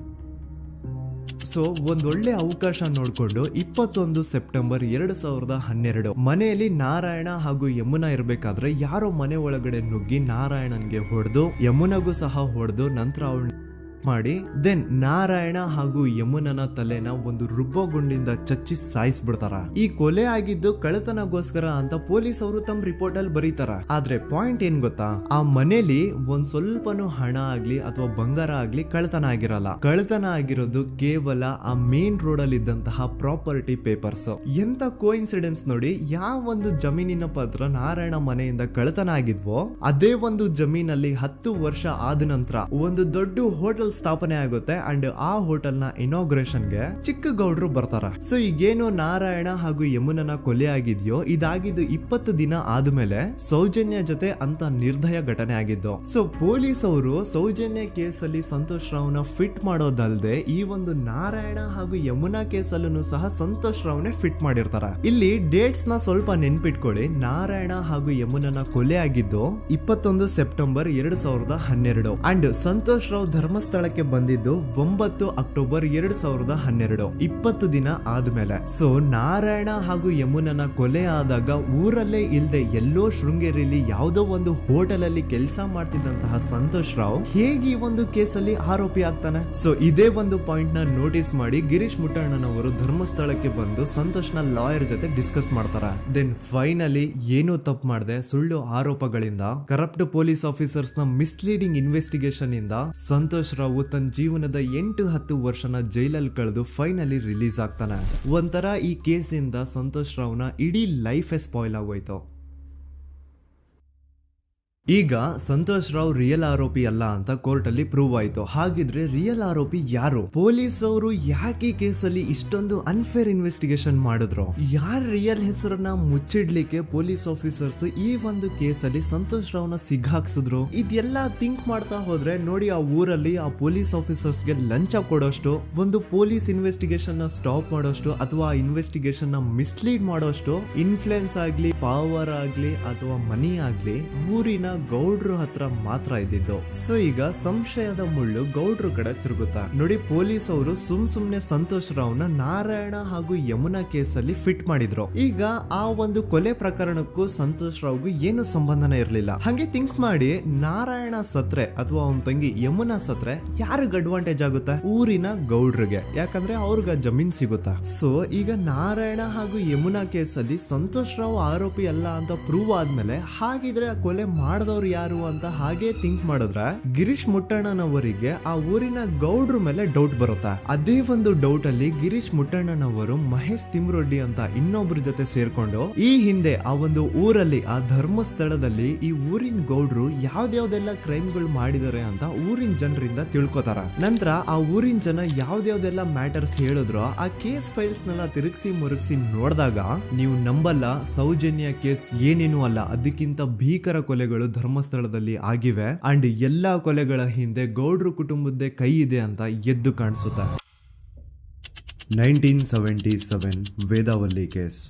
ಸೊ ಒಂದೊಳ್ಳೆ ಅವಕಾಶ ನೋಡ್ಕೊಂಡು 21 ಸೆಪ್ಟೆಂಬರ್ 2012 ಮನೆಯಲ್ಲಿ ನಾರಾಯಣ ಹಾಗೂ ಯಮುನಾ ಇರ್ಬೇಕಾದ್ರೆ ಯಾರೋ ಮನೆ ಒಳಗಡೆ ನುಗ್ಗಿ ನಾರಾಯಣನ್ಗೆ ಹೊಡೆದು ಯಮುನಾಗೂ ಸಹ ಹೊಡೆದು ನಂತರ ಅವಳು ಮಾಡಿ ದೆನ್ ನಾರಾಯಣ ಹಾಗೂ ಯಮುನನ ತಲೆನ ಒಂದು ರುಬ್ಬೋ ಗುಂಡಿಂದ ಚಚ್ಚಿ ಸಾಯಿಸ್ಬಿಡ್ತಾರ. ಈ ಕೊಲೆ ಆಗಿದ್ದು ಕಳ್ಳತನಗೋಸ್ಕರ ಅಂತ ಪೊಲೀಸ್ ಅವರು ತಮ್ಮ ರಿಪೋರ್ಟ್ ಅಲ್ಲಿ ಬರೀತಾರ. ಆದ್ರೆ ಪಾಯಿಂಟ್ ಏನ್ ಗೊತ್ತಾ, ಆ ಮನೇಲಿ ಒಂದ್ ಸ್ವಲ್ಪನೂ ಹಣ ಆಗ್ಲಿ ಅಥವಾ ಬಂಗಾರ ಆಗ್ಲಿ ಕಳ್ಳತನ ಆಗಿರಲ್ಲ. ಕಳ್ಳತನ ಆಗಿರೋದು ಕೇವಲ ಆ ಮೇನ್ ರೋಡ್ ಅಲ್ಲಿ ಇದ್ದಂತಹ ಪ್ರಾಪರ್ಟಿ ಪೇಪರ್ಸ್. ಎಂತ ಕೋಇನ್ಸಿಡೆನ್ಸ್ ನೋಡಿ, ಯಾವ ಒಂದು ಜಮೀನಿನ ಪತ್ರ ನಾರಾಯಣ ಮನೆಯಿಂದ ಕಳ್ಳತನ ಆಗಿದ್ವೋ ಅದೇ ಒಂದು ಜಮೀನಲ್ಲಿ 10 ವರ್ಷ ಆದ ನಂತರ ಒಂದು ದೊಡ್ಡ ಹೋಟೆಲ್ ಸ್ಥಾಪನೆ ಆಗುತ್ತೆ ಅಂಡ್ ಆ ಹೋಟೆಲ್ ನ ಇನಾಗ್ರೇಷನ್ ಗೆ ಚಿಕ್ಕ ಗೌಡ್ರು ಬರ್ತಾರ. ಸೊ ಈಗೇನು ನಾರಾಯಣ ಹಾಗೂ ಯಮುನನ ಕೊಲೆ ಆಗಿದ್ಯೋ ಇದಾಗಿದ್ದು 20 ದಿನ ಆದ್ಮೇಲೆ ಸೌಜನ್ಯ ಜೊತೆ ಅಂತ ನಿರ್ದಯ ಘಟನೆ ಆಗಿದ್ದು. ಸೊ ಪೊಲೀಸ್ ಅವರು ಸೌಜನ್ಯ ಕೇಸಲ್ಲಿ ಸಂತೋಷ್ ರಾವ್ನ ಫಿಟ್ ಮಾಡೋದಲ್ದೆ ಈ ಒಂದು ನಾರಾಯಣ ಹಾಗೂ ಯಮುನಾ ಕೇಸಲ್ಲೂ ಸಹ ಸಂತೋಷ್ ರಾವ್ನೆ ಫಿಟ್ ಮಾಡಿರ್ತಾರ. ಇಲ್ಲಿ ಡೇಟ್ಸ್ ನ ಸ್ವಲ್ಪ ನೆನ್ಪಿಟ್ಕೊಳ್ಳಿ. ನಾರಾಯಣ ಹಾಗೂ ಯಮುನನ ಕೊಲೆ ಆಗಿದ್ದು 21 ಸೆಪ್ಟೆಂಬರ್ 2012 ಅಂಡ್ ಸಂತೋಷ್ ರಾವ್ ಧರ್ಮಸ್ಥಳ ಬಂದಿದ್ದು 9 ಅಕ್ಟೋಬರ್ 2012, 20 ದಿನ ಆದ್ಮೇಲೆ. ಸೊ ನಾರಾಯಣ ಹಾಗೂ ಯಮುನನ ಕೊಲೆ ಆದಾಗ ಊರಲ್ಲೇ ಇಲ್ದೆ ಎಲ್ಲೋ ಶೃಂಗೇರಿಯಲ್ಲಿ ಯಾವುದೋ ಒಂದು ಹೋಟೆಲ್ ಅಲ್ಲಿ ಕೆಲಸ ಮಾಡ್ತಿದ್ದಂತಹ ಸಂತೋಷ್ ರಾವ್ ಹೇಗೆ ಈ ಒಂದು ಕೇಸಲ್ಲಿ ಆರೋಪಿ ಆಗ್ತಾನೆ? ಸೊ ಇದೇ ಒಂದು ಪಾಯಿಂಟ್ ನ ನೋಟಿಸ್ ಮಾಡಿ ಗಿರೀಶ್ ಮುಟ್ಟಣ್ಣನವರು ಧರ್ಮಸ್ಥಳಕ್ಕೆ ಬಂದು ಸಂತೋಷ್ ನ ಲಾಯರ್ ಜೊತೆ ಡಿಸ್ಕಸ್ ಮಾಡ್ತಾರ. ದೆನ್ ಫೈನಲಿ ಏನೋ ತಪ್ಪು ಮಾಡದೆ ಸುಳ್ಳು ಆರೋಪಗಳಿಂದ ಕರಪ್ಟ್ ಪೊಲೀಸ್ ಆಫೀಸರ್ಸ್ ನ ಮಿಸ್ಲೀಡಿಂಗ್ ಇನ್ವೆಸ್ಟಿಗೇಷನ್ ಇಂದ ಸಂತೋಷ್ ರಾವ್ ತನ್ನ ಜೀವನದ 8-10 ವರ್ಷನ ಜೈಲಲ್ಲಿ ಕಳೆದು ಫೈನಲಿ ರಿಲೀಸ್ ಆಗ್ತಾನೆ. ಒಂಥರ ಈ ಕೇಸಿಂದ ಸಂತೋಷ್ ರಾವ್ನ ಇಡೀ ಲೈಫ್ ಸ್ಪಾಯ್ಲ್ ಆಗೋಯ್ತು. ಈಗ ಸಂತೋಷ್ ರಾವ್ ರಿಯಲ್ ಆರೋಪಿ ಅಲ್ಲ ಅಂತ ಕೋರ್ಟ್ ಅಲ್ಲಿ ಪ್ರೂವ್ ಆಯ್ತು. ಹಾಗಿದ್ರೆ ರಿಯಲ್ ಆರೋಪಿ ಯಾರು? ಪೊಲೀಸ್ ಅವರು ಯಾಕೆ ಕೇಸಲ್ಲಿ ಇಷ್ಟೊಂದು ಅನ್ಫೇರ್ ಇನ್ವೆಸ್ಟಿಗೇಷನ್ ಮಾಡಿದ್ರು? ಯಾರ ರಿಯಲ್ ಹೆಸರನ್ನ ಮುಚ್ಚಿಡ್ಲಿಕ್ಕೆ ಪೊಲೀಸ್ ಆಫೀಸರ್ಸ್ ಈ ಒಂದು ಕೇಸಲ್ಲಿ ಸಂತೋಷ್ ರಾವ್ನ ಸಿಗ್ಹಾಕ್ಸಿದ್ರು? ಇದೆಲ್ಲ ಥಿಂಕ್ ಮಾಡ್ತಾ ಹೋದ್ರೆ ನೋಡಿ ಆ ಊರಲ್ಲಿ ಆ ಪೊಲೀಸ್ ಆಫೀಸರ್ಸ್ಗೆ ಲಂಚ ಕೊಡೋಷ್ಟು, ಒಂದು ಪೊಲೀಸ್ ಇನ್ವೆಸ್ಟಿಗೇಷನ್ ನ ಸ್ಟಾಪ್ ಮಾಡೋಷ್ಟು ಅಥವಾ ಇನ್ವೆಸ್ಟಿಗೇಷನ್ ನ ಮಿಸ್ಲೀಡ್ ಮಾಡೋಷ್ಟು ಇನ್ಫ್ಲುಯೆನ್ಸ್ ಆಗ್ಲಿ, ಪವರ್ ಆಗ್ಲಿ ಅಥವಾ ಮನಿ ಆಗ್ಲಿ ಊರಿನ ಗೌಡ್ರು ಹತ್ರ ಮಾತ್ರ ಇದ್ದಿದ್ದು. ಸೊ ಈಗ ಸಂಶಯದ ಮುಳ್ಳು ಗೌಡ್ರು ಕಡೆ ತಿರುಗುತ್ತಾ ನೋಡಿ. ಪೊಲೀಸ್ ಅವರು ಸುಮ್ನೆ ಸಂತೋಷ್ ರಾವ್ನ ನಾರಾಯಣ ಹಾಗೂ ಯಮುನಾ ಕೇಸಲ್ಲಿ ಫಿಟ್ ಮಾಡಿದ್ರು. ಈಗ ಆ ಒಂದು ಕೊಲೆ ಪ್ರಕರಣಕ್ಕೂ ಸಂತೋಷ್ ರಾವ್ಗೂ ಏನು ಸಂಬಂಧನೇ ಇರಲಿಲ್ಲ. ಹಂಗೆ ಥಿಂಕ್ ಮಾಡಿ ನಾರಾಯಣ ಸತ್ರೆ ಅಥವಾ ಅವನ ತಂಗಿ ಯಮುನಾ ಸತ್ರೆ ಯಾರಿಗ ಅಡ್ವಾಂಟೇಜ್ ಆಗುತ್ತೆ? ಊರಿನ ಗೌಡ್ರಿಗೆ, ಯಾಕಂದ್ರೆ ಅವ್ರಿಗ ಜಮೀನ್ ಸಿಗುತ್ತಾ. ಸೊ ಈಗ ನಾರಾಯಣ ಹಾಗೂ ಯಮುನಾ ಕೇಸಲ್ಲಿ ಸಂತೋಷ್ ರಾವ್ ಆರೋಪಿ ಅಲ್ಲ ಅಂತ ಪ್ರೂವ್ ಆದ್ಮೇಲೆ ಹಾಗಿದ್ರೆ ಆ ಕೊಲೆ ಮಾಡ್ದವ್ರು ಯಾರು ಅಂತ ಹಾಗೆ ಥಿಂಕ್ ಮಾಡಿದ್ರೆ ಗಿರೀಶ್ ಮುಟ್ಟಣ್ಣನವರಿಗೆ ಆ ಊರಿನ ಗೌಡ್ರ ಮೇಲೆ ಡೌಟ್ ಬರುತ್ತೆ. ಅದೇ ಒಂದು ಡೌಟ್ ಅಲ್ಲಿ ಗಿರೀಶ್ ಮುಟ್ಟಣ್ಣನವರು ಮಹೇಶ್ ತಿಮ್ರೊಡ್ಡಿ ಅಂತ ಇನ್ನೊಬ್ರ ಜೊತೆ ಸೇರ್ಕೊಂಡು ಈ ಹಿಂದೆ ಆ ಒಂದು ಊರಲ್ಲಿ ಆ ಧರ್ಮಸ್ಥಳದಲ್ಲಿ ಈ ಊರಿನ ಗೌಡ್ರು ಯಾವ್ದ್ಯಾವ್ದೆಲ್ಲ ಕ್ರೈಮ್ಗಳು ಮಾಡಿದಾರೆ ಅಂತ ಊರಿನ ಜನರಿಂದ ತಿಳ್ಕೊತಾರ. ನಂತರ ಆ ಊರಿನ ಜನ ಯಾವ್ದ್ಯಾವ್ದೆಲ್ಲ ಮ್ಯಾಟರ್ಸ್ ಹೇಳಿದ್ರು ಆ ಕೇಸ್ ಫೈಲ್ಸ್ ನೆಲ್ಲ ತಿರುಗಿಸಿ ಮುರುಗಿಸಿ ನೋಡಿದಾಗ ನೀವು ನಂಬಲ್ಲ, ಸೌಜನ್ಯ ಕೇಸ್ ಏನೇನು ಅಲ್ಲ, ಅದಕ್ಕಿಂತ ಭೀಕರ ಕೊಲೆಗಳು ಧರ್ಮಸ್ಥಳದಲ್ಲಿ ಆಗಿವೆ. ಅಂಡ್ ಎಲ್ಲಾ ಕೊಲೆಗಳ ಹಿಂದೆ ಗೌಡ್ರು ಕುಟುಂಬದ್ದೇ ಕೈ ಇದೆ ಅಂತ ಎದ್ದು ಕಾಣಿಸುತ್ತೆ. 1977 ವೇದಾವಲ್ಲಿ ಕೇಸ್.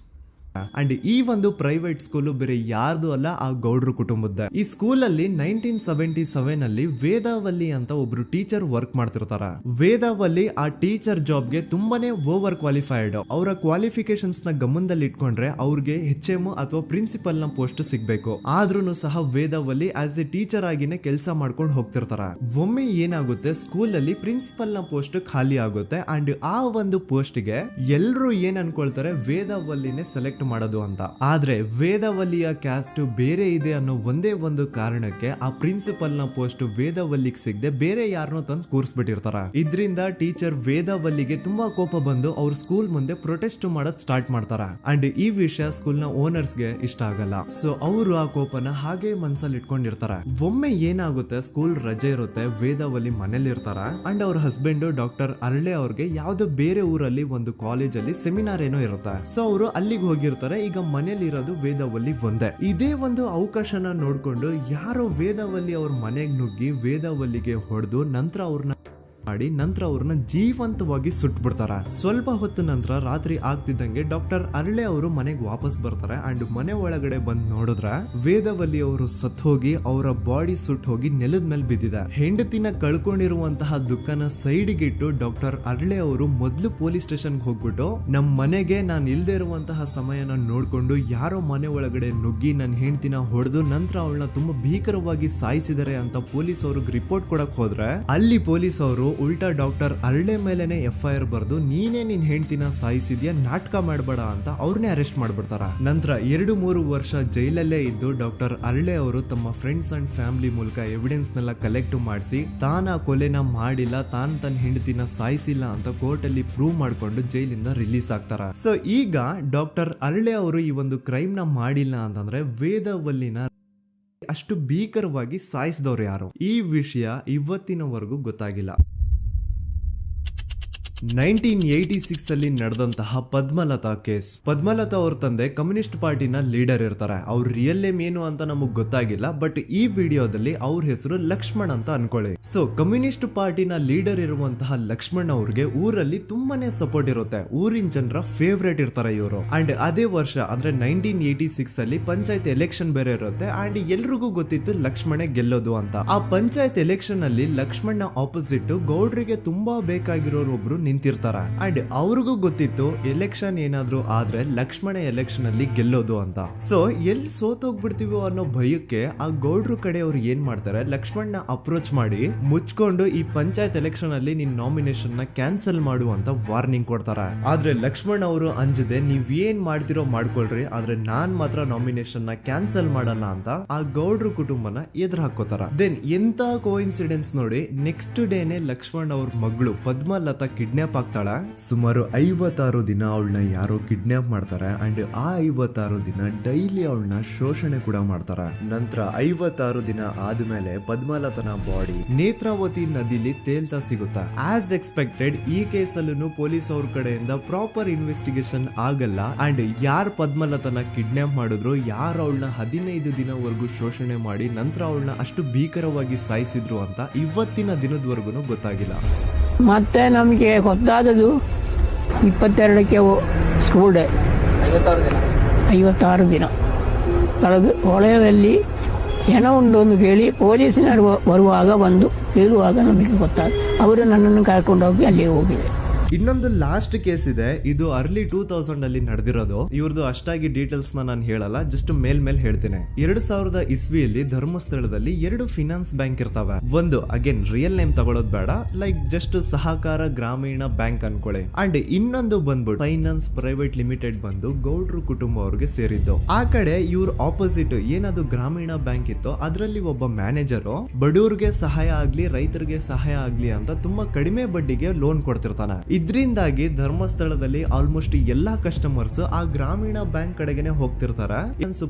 ಅಂಡ್ ಈ ಒಂದು ಪ್ರೈವೇಟ್ ಸ್ಕೂಲು ಬೇರೆ ಯಾರ್ದು ಅಲ್ಲ, ಆ ಗೌಡ್ರು ಕುಟುಂಬದ. ಈ ಸ್ಕೂಲ್ ಅಲ್ಲಿ 1977 ಅಲ್ಲಿ ವೇದಾವಲ್ಲಿ ಅಂತ ಒಬ್ರು ಟೀಚರ್ ವರ್ಕ್ ಮಾಡ್ತಿರ್ತಾರ. ವೇದಾವಲ್ಲಿ ಆ ಟೀಚರ್ ಜಾಬ್ಗೆ ತುಂಬಾನೇ ಓವರ್ ಕ್ವಾಲಿಫೈಡ್. ಅವರ ಕ್ವಾಲಿಫಿಕೇಶನ್ಸ್ ನ ಗಮನದಲ್ಲಿ ಇಟ್ಕೊಂಡ್ರೆ ಅವ್ರಿಗೆ HM ಅಥವಾ ಪ್ರಿನ್ಸಿಪಲ್ ನ ಪೋಸ್ಟ್ ಸಿಗ್ಬೇಕು. ಆದ್ರೂ ಸಹ ವೇದಾವಲ್ಲಿ ಆಸ್ ಎ ಟೀಚರ್ ಆಗಿನೇ ಕೆಲಸ ಮಾಡ್ಕೊಂಡು ಹೋಗ್ತಿರ್ತಾರ. ಒಮ್ಮೆ ಏನಾಗುತ್ತೆ, ಸ್ಕೂಲ್ ಅಲ್ಲಿ ಪ್ರಿನ್ಸಿಪಲ್ ನ ಪೋಸ್ಟ್ ಖಾಲಿ ಆಗುತ್ತೆ. ಅಂಡ್ ಆ ಒಂದು ಪೋಸ್ಟ್ ಗೆ ಎಲ್ರು ಏನ್ ಅನ್ಕೊಳ್ತಾರೆ, ವೇದಾವಲ್ಲಿನೇ ಸೆಲೆಕ್ಟ್ ಮಾಡೋದು ಅಂತ. ಆದ್ರೆ ವೇದಾವಲ್ಲಿಯ ಕ್ಯಾಸ್ಟ್ ಬೇರೆ ಇದೆ ಅನ್ನೋ ಒಂದೇ ಒಂದು ಕಾರಣಕ್ಕೆ ಆ ಪ್ರಿನ್ಸಿಪಲ್ ನ ಪೋಸ್ಟ್ ವೇದಾವಲ್ಲಿಗೆ ಸಿಗದೆ ಬೇರೆ ಯಾರನ್ನೋ ತಂದು ಕೂರಿಸ್ಬಿಟ್ಟಿರ್ತಾರ. ಇದರಿಂದ ಟೀಚರ್ ವೇದಾವಲ್ಲಿಗೆ ತುಂಬಾ ಕೋಪ ಬಂದು ಅವ್ರ ಸ್ಕೂಲ್ ಮುಂದೆ ಪ್ರೊಟೆಸ್ಟ್ ಮಾಡೋದ್ ಸ್ಟಾರ್ಟ್ ಮಾಡ್ತಾರ. ಅಂಡ್ ಈ ವಿಷಯ ಸ್ಕೂಲ್ ನ ಓನರ್ಸ್ ಗೆ ಇಷ್ಟ ಆಗಲ್ಲ. ಸೊ ಅವರು ಆ ಕೋಪನ ಹಾಗೆ ಮನ್ಸಲ್ಲಿ ಇಟ್ಕೊಂಡಿರ್ತಾರ. ಒಮ್ಮೆ ಏನಾಗುತ್ತೆ, ಸ್ಕೂಲ್ ರಜೆ ಇರುತ್ತೆ, ವೇದಾವಲ್ಲಿ ಮನೇಲಿ ಇರ್ತಾರ. ಅಂಡ್ ಅವ್ರ ಹಸ್ಬೆಂಡ್ ಡಾಕ್ಟರ್ ಅರಳೆ ಅವ್ರಿಗೆ ಯಾವ್ದೋ ಬೇರೆ ಊರಲ್ಲಿ ಒಂದು ಕಾಲೇಜ್ ಅಲ್ಲಿ ಸೆಮಿನಾರ್ ಏನೋ ಇರುತ್ತೆ. ಸೊ ಅವರು ಅಲ್ಲಿಗೆ ಹೋಗಿರ್ತಾರೆ. ಈಗ ಮನೇಲಿ ಇರೋದು ವೇದಾವಲ್ಲಿ ಒಂದೇ. ಇದೇ ಒಂದು ಅವಕಾಶನ ನೋಡ್ಕೊಂಡು ಯಾರೋ ವೇದಾವಲ್ಲಿ ಅವ್ರ ಮನೆಗೆ ನುಗ್ಗಿ ವೇದಾವಲ್ಲಿಗೆ ಹೊಡೆದು ನಂತರ ಅವ್ರನ್ನ ಜೀವಂತವಾಗಿ ಸುಟ್ಬಿಡ್ತಾರ. ಸ್ವಲ್ಪ ಹೊತ್ತು ನಂತರ ರಾತ್ರಿ ಆಗ್ತಿದ್ದಂಗೆ ಡಾಕ್ಟರ್ ಅರಳೆ ಅವರು ಮನೆಗೆ ವಾಪಸ್ ಬರ್ತಾರೆ. ಅಂಡ್ ಮನೆ ಒಳಗಡೆ ಬಂದ್ ನೋಡಿದ್ರೆ ವೇದಾವಲ್ಲಿ ಅವರು ಸತ್ ಹೋಗಿ ಅವರ ಬಾಡಿ ಸುಟ್ ಹೋಗಿ ನೆಲದ ಮೇಲೆ ಬಿದ್ದಿದೆ. ಹೆಂಡತಿನ ಕಳ್ಕೊಂಡಿರುವಂತಹ ದುಃಖನ ಸೈಡ್ಗೆ ಇಟ್ಟು ಡಾಕ್ಟರ್ ಅರಳೆ ಅವರು ಮೊದ್ಲು ಪೊಲೀಸ್ ಸ್ಟೇಷನ್ ಹೋಗ್ಬಿಟ್ಟು ನಮ್ ಮನೆಗೆ ನಾನು ಇಲ್ದೇ ಇರುವಂತಹ ಸಮಯನ ನೋಡ್ಕೊಂಡು ಯಾರೋ ಮನೆ ಒಳಗಡೆ ನುಗ್ಗಿ ನನ್ನ ಹೆಂಡತಿನ ಹೊಡೆದು ನಂತರ ಅವಳನ್ನ ತುಂಬಾ ಭೀಕರವಾಗಿ ಸಾಯಿಸಿದರೆ ಅಂತ ಪೊಲೀಸ್ ಅವ್ರಿಗೆ ರಿಪೋರ್ಟ್ ಕೊಡಕ್ ಹೋದ್ರೆ ಅಲ್ಲಿ ಪೊಲೀಸ್ ಅವರು ಉಲ್ಟಾ ಡಾಕ್ಟರ್ ಅರಳೆ ಮೇಲೆನೆ FIR ಬರ್ದು ನೀನೇ ನಿನ್ ಹೆಂಡತಿನ ಸಾಯಿಸಿದ್ಯಾ, ನಾಟಕ ಮಾಡಬೇಡ ಅಂತ ಅವ್ರನ್ನೇ ಅರೆಸ್ಟ್ ಮಾಡ್ಬಿಡ್ತಾರ. ನಂತರ 2-3 ವರ್ಷ ಜೈಲಲ್ಲೇ ಇದ್ದು ಡಾಕ್ಟರ್ ಅರಳೆ ಅವರು ತಮ್ಮ ಫ್ರೆಂಡ್ಸ್ ಅಂಡ್ ಫ್ಯಾಮಿಲಿ ಮೂಲಕ ಎವಿಡೆನ್ಸ್ ನೆಲ್ಲ ಕಲೆಕ್ಟ್ ಮಾಡಿಸಿ ತಾನ ಕೊಲೆನ ಮಾಡಿಲ್ಲ, ತಾನ್ ತನ್ನ ಹೆಂಡತಿನ ಸಾಯಿಸಿಲ್ಲ ಅಂತ ಕೋರ್ಟ್ ಅಲ್ಲಿ ಪ್ರೂವ್ ಮಾಡ್ಕೊಂಡು ಜೈಲಿಂದ ರಿಲೀಸ್ ಆಗ್ತಾರ. ಸೊ ಈಗ ಡಾಕ್ಟರ್ ಅರಳೆ ಅವರು ಈ ಒಂದು ಕ್ರೈಮ್ ನ ಮಾಡಿಲ್ಲ ಅಂತಂದ್ರೆ ವೇದಾವಲ್ಲಿನ ಅಷ್ಟು ಭೀಕರವಾಗಿ ಸಾಯಿಸಿದವ್ರು ಯಾರು, ಈ ವಿಷಯ ಇವತ್ತಿನವರೆಗೂ ಗೊತ್ತಾಗಿಲ್ಲ. 1986 ಅಲ್ಲಿ ನಡೆದಂತಹ ಪದ್ಮಲತಾ ಕೇಸ್. ಪದ್ಮಲತಾ ಅವ್ರ ತಂದೆ ಕಮ್ಯುನಿಸ್ಟ್ ಪಾರ್ಟಿನ ಲೀಡರ್ ಇರ್ತಾರೆ. ಅವ್ರ ರಿಯಲ್ ನೇಮ್ ಏನು ಅಂತ ನಮಗ್ ಗೊತ್ತಾಗಿಲ್ಲ, ಬಟ್ ಈ ವಿಡಿಯೋದಲ್ಲಿ ಅವ್ರ ಹೆಸರು ಲಕ್ಷ್ಮಣ್ ಅಂತ ಅನ್ಕೊಳ್ಳಿ. ಸೊ ಕಮ್ಯುನಿಸ್ಟ್ ಪಾರ್ಟಿನ ಲೀಡರ್ ಇರುವಂತಹ ಲಕ್ಷ್ಮಣ್ ಅವ್ರಿಗೆ ಊರಲ್ಲಿ ತುಂಬಾನೇ ಸಪೋರ್ಟ್ ಇರುತ್ತೆ. ಊರಿನ ಜನರ ಫೇವ್ರೇಟ್ ಇರ್ತಾರೆ ಇವರು. ಅಂಡ್ ಅದೇ ವರ್ಷ ಅಂದ್ರೆ 1986 ಅಲ್ಲಿ ಪಂಚಾಯತ್ ಎಲೆಕ್ಷನ್ ಬೇರೆ ಇರುತ್ತೆ. ಅಂಡ್ ಎಲ್ರಿಗೂ ಗೊತ್ತಿತ್ತು ಲಕ್ಷ್ಮಣೆ ಗೆಲ್ಲೋದು ಅಂತ. ಆ ಪಂಚಾಯತ್ ಎಲೆಕ್ಷನ್ ಅಲ್ಲಿ ಲಕ್ಷ್ಮಣ್ನ ಆಪೋಸಿಟ್ ಗೌಡ್ರಿಗೆ ತುಂಬಾ ಬೇಕಾಗಿರೋರು ಒಬ್ರು ನಿಂತಿರ್ತಾರ. ಅಂಡ್ ಅವ್ರಿಗೂ ಗೊತ್ತಿತ್ತು ಎಲೆಕ್ಷನ್ ಏನಾದ್ರು ಆದ್ರೆ ಲಕ್ಷ್ಮಣ ಎಲೆಕ್ಷನ್ ಅಲ್ಲಿ ಗೆಲ್ಲೋದು ಅಂತ. ಸೊ ಎಲ್ಲಿ ಸೋತೋಗ್ಬಿಡ್ತೀವೋ ಅನ್ನೋ ಭಯಕ್ಕೆ ಆ ಗೌಡ್ರು ಕಡೆ ಅವ್ರು ಏನ್ ಮಾಡ್ತಾರೆ, ಲಕ್ಷ್ಮಣ್ನ ಅಪ್ರೋಚ್ ಮಾಡಿ ಮುಚ್ಕೊಂಡು ಈ ಪಂಚಾಯತ್ ಎಲೆಕ್ಷನ್ ಅಲ್ಲಿ ನಿನ್ ನಾಮಿನೇಷನ್ ನ ಕ್ಯಾನ್ಸಲ್ ಮಾಡು ಅಂತ ವಾರ್ನಿಂಗ್ ಕೊಡ್ತಾರ. ಆದ್ರೆ ಲಕ್ಷ್ಮಣ್ ಅವರು ಅಂಜದೆ ನೀವ್ ಏನ್ ಮಾಡ್ತಿರೋ ಮಾಡ್ಕೊಳ್ರಿ, ಆದ್ರೆ ನಾನ್ ಮಾತ್ರ ನಾಮಿನೇಷನ್ ನ ಕ್ಯಾನ್ಸಲ್ ಮಾಡಲ್ಲ ಅಂತ ಆ ಗೌಡ್ರು ಕುಟುಂಬನ ಎದುರು ಹಾಕೋತಾರ. ದೆನ್ ಎಂತ ಕೋಇನ್ಸಿಡೆನ್ಸ್ ನೋಡಿ, ನೆಕ್ಸ್ಟ್ ಡೇನೆ ಲಕ್ಷ್ಮಣ್ ಅವ್ರ ಮಗಳು ಪದ್ಮಲತಾ ಕಿಡ್ನಾಪ್ ಆಗ್ತಾಳ. ಸುಮಾರು 56 ದಿನ ಅವಳನ್ನ ಯಾರೋ ಕಿಡ್ನಾಪ್ ಮಾಡ್ತಾರೆ. ಅಂಡ್ ಆ 56 ದಿನ ಡೈಲಿ ಅವಳನ್ನ ಶೋಷಣೆ ಕೂಡ ಮಾಡ್ತಾರ. ನಂತರ 56 ದಿನ ಆದ್ಮೇಲೆ ಪದ್ಮಲತನ ಬಾಡಿ ನೇತ್ರಾವತಿ ನದಿಲಿ ತೇಲ್ತಾ ಸಿಗುತ್ತಾ. ಆಸ್ ಎಕ್ಸ್ಪೆಕ್ಟೆಡ್ ಈ ಕೇಸಲ್ಲೂ ಪೊಲೀಸ್ ಅವ್ರ ಕಡೆಯಿಂದ ಪ್ರಾಪರ್ ಇನ್ವೆಸ್ಟಿಗೇಷನ್ ಆಗಲ್ಲ. ಅಂಡ್ ಯಾರ್ ಪದ್ಮಲತನ ಕಿಡ್ನಾಪ್ ಮಾಡಿದ್ರು, ಯಾರು ಅವಳನ್ನ 15 ದಿನವರೆಗೂ ಶೋಷಣೆ ಮಾಡಿ ನಂತರ ಅವಳನ್ನ ಅಷ್ಟು ಭೀಕರವಾಗಿ ಸಾಯಿಸಿದ್ರು ಅಂತ ಇವತ್ತಿನ ದಿನದವರೆಗೂ ಗೊತ್ತಾಗಿಲ್ಲ. ಮತ್ತೆ ನಮಗೆ ಗೊತ್ತಾದದು 22ಕ್ಕೆ ಸ್ಕೂಲ್ ಡೇ 56 ದಿನ ಕಳೆದು ಹೊಳೆಯಲ್ಲಿ ಹೆಣ ಉಂಡು ಅಂತ ಕೇಳಿ ಪೊಲೀಸಿನವರು ಬರುವಾಗ ಬಂದು ಹೇಳುವಾಗ ನಮಗೆ ಗೊತ್ತಾಗ ಅವರು ನನ್ನನ್ನು ಕರ್ಕೊಂಡು ಹೋಗಿ ಅಲ್ಲಿ ಹೋಗಿವೆ. ಇನ್ನೊಂದು ಲಾಸ್ಟ್ ಕೇಸ್ ಇದೆ, ಇದು ಅರ್ಲಿ 2000 ಅಲ್ಲಿ ನಡೆದಿರೋದು. ಇವ್ರದ್ದು ಅಷ್ಟಾಗಿ ಡೀಟೇಲ್ಸ್ ನಾನು ಹೇಳಲ್ಲ, ಜಸ್ಟ್ ಮೇಲ್ ಹೇಳ್ತೇನೆ. 2000 ಇಸ್ವಿಯಲ್ಲಿ ಧರ್ಮಸ್ಥಳದಲ್ಲಿ 2 ಫಿನಾನ್ಸ್ ಬ್ಯಾಂಕ್ ಇರ್ತಾವೆ. ಒಂದು ಅಗೇನ್ ರಿಯಲ್ ನೇಮ್ ತಗೊಳ್ಳೋದು ಬೇಡ, ಲೈಕ್ ಜಸ್ಟ್ ಸಹಕಾರ ಗ್ರಾಮೀಣ ಬ್ಯಾಂಕ್ ಅನ್ಕೊಳ್ಳಿ. ಅಂಡ್ ಇನ್ನೊಂದು ಬಂದ್ಬಿಟ್ಟು ಫೈನಾನ್ಸ್ ಪ್ರೈವೇಟ್ ಲಿಮಿಟೆಡ್ ಬಂದು ಗೌಡ್ರು ಕುಟುಂಬ ಅವ್ರಿಗೆ ಸೇರಿದ್ದು. ಆ ಕಡೆ ಇವ್ರ ಆಪೋಸಿಟ್ ಏನದು ಗ್ರಾಮೀಣ ಬ್ಯಾಂಕ್ ಇತ್ತು, ಅದರಲ್ಲಿ ಒಬ್ಬ ಮ್ಯಾನೇಜರು ಬಡವ್ರಿಗೆ ಸಹಾಯ ಆಗ್ಲಿ ರೈತರಿಗೆ ಸಹಾಯ ಆಗ್ಲಿ ಅಂತ ತುಂಬಾ ಕಡಿಮೆ ಬಡ್ಡಿಗೆ ಲೋನ್ ಕೊಡ್ತಿರ್ತಾನೆ. ಇದರಿಂದಾಗಿ ಧರ್ಮಸ್ಥಳದಲ್ಲಿ ಆಲ್ಮೋಸ್ಟ್ ಎಲ್ಲಾ ಕಸ್ಟಮರ್ಸ್ ಆ ಗ್ರಾಮೀಣ ಬ್ಯಾಂಕ್ ಕಡೆಗೆ ಹೋಗ್ತಿರ್ತಾರೆ,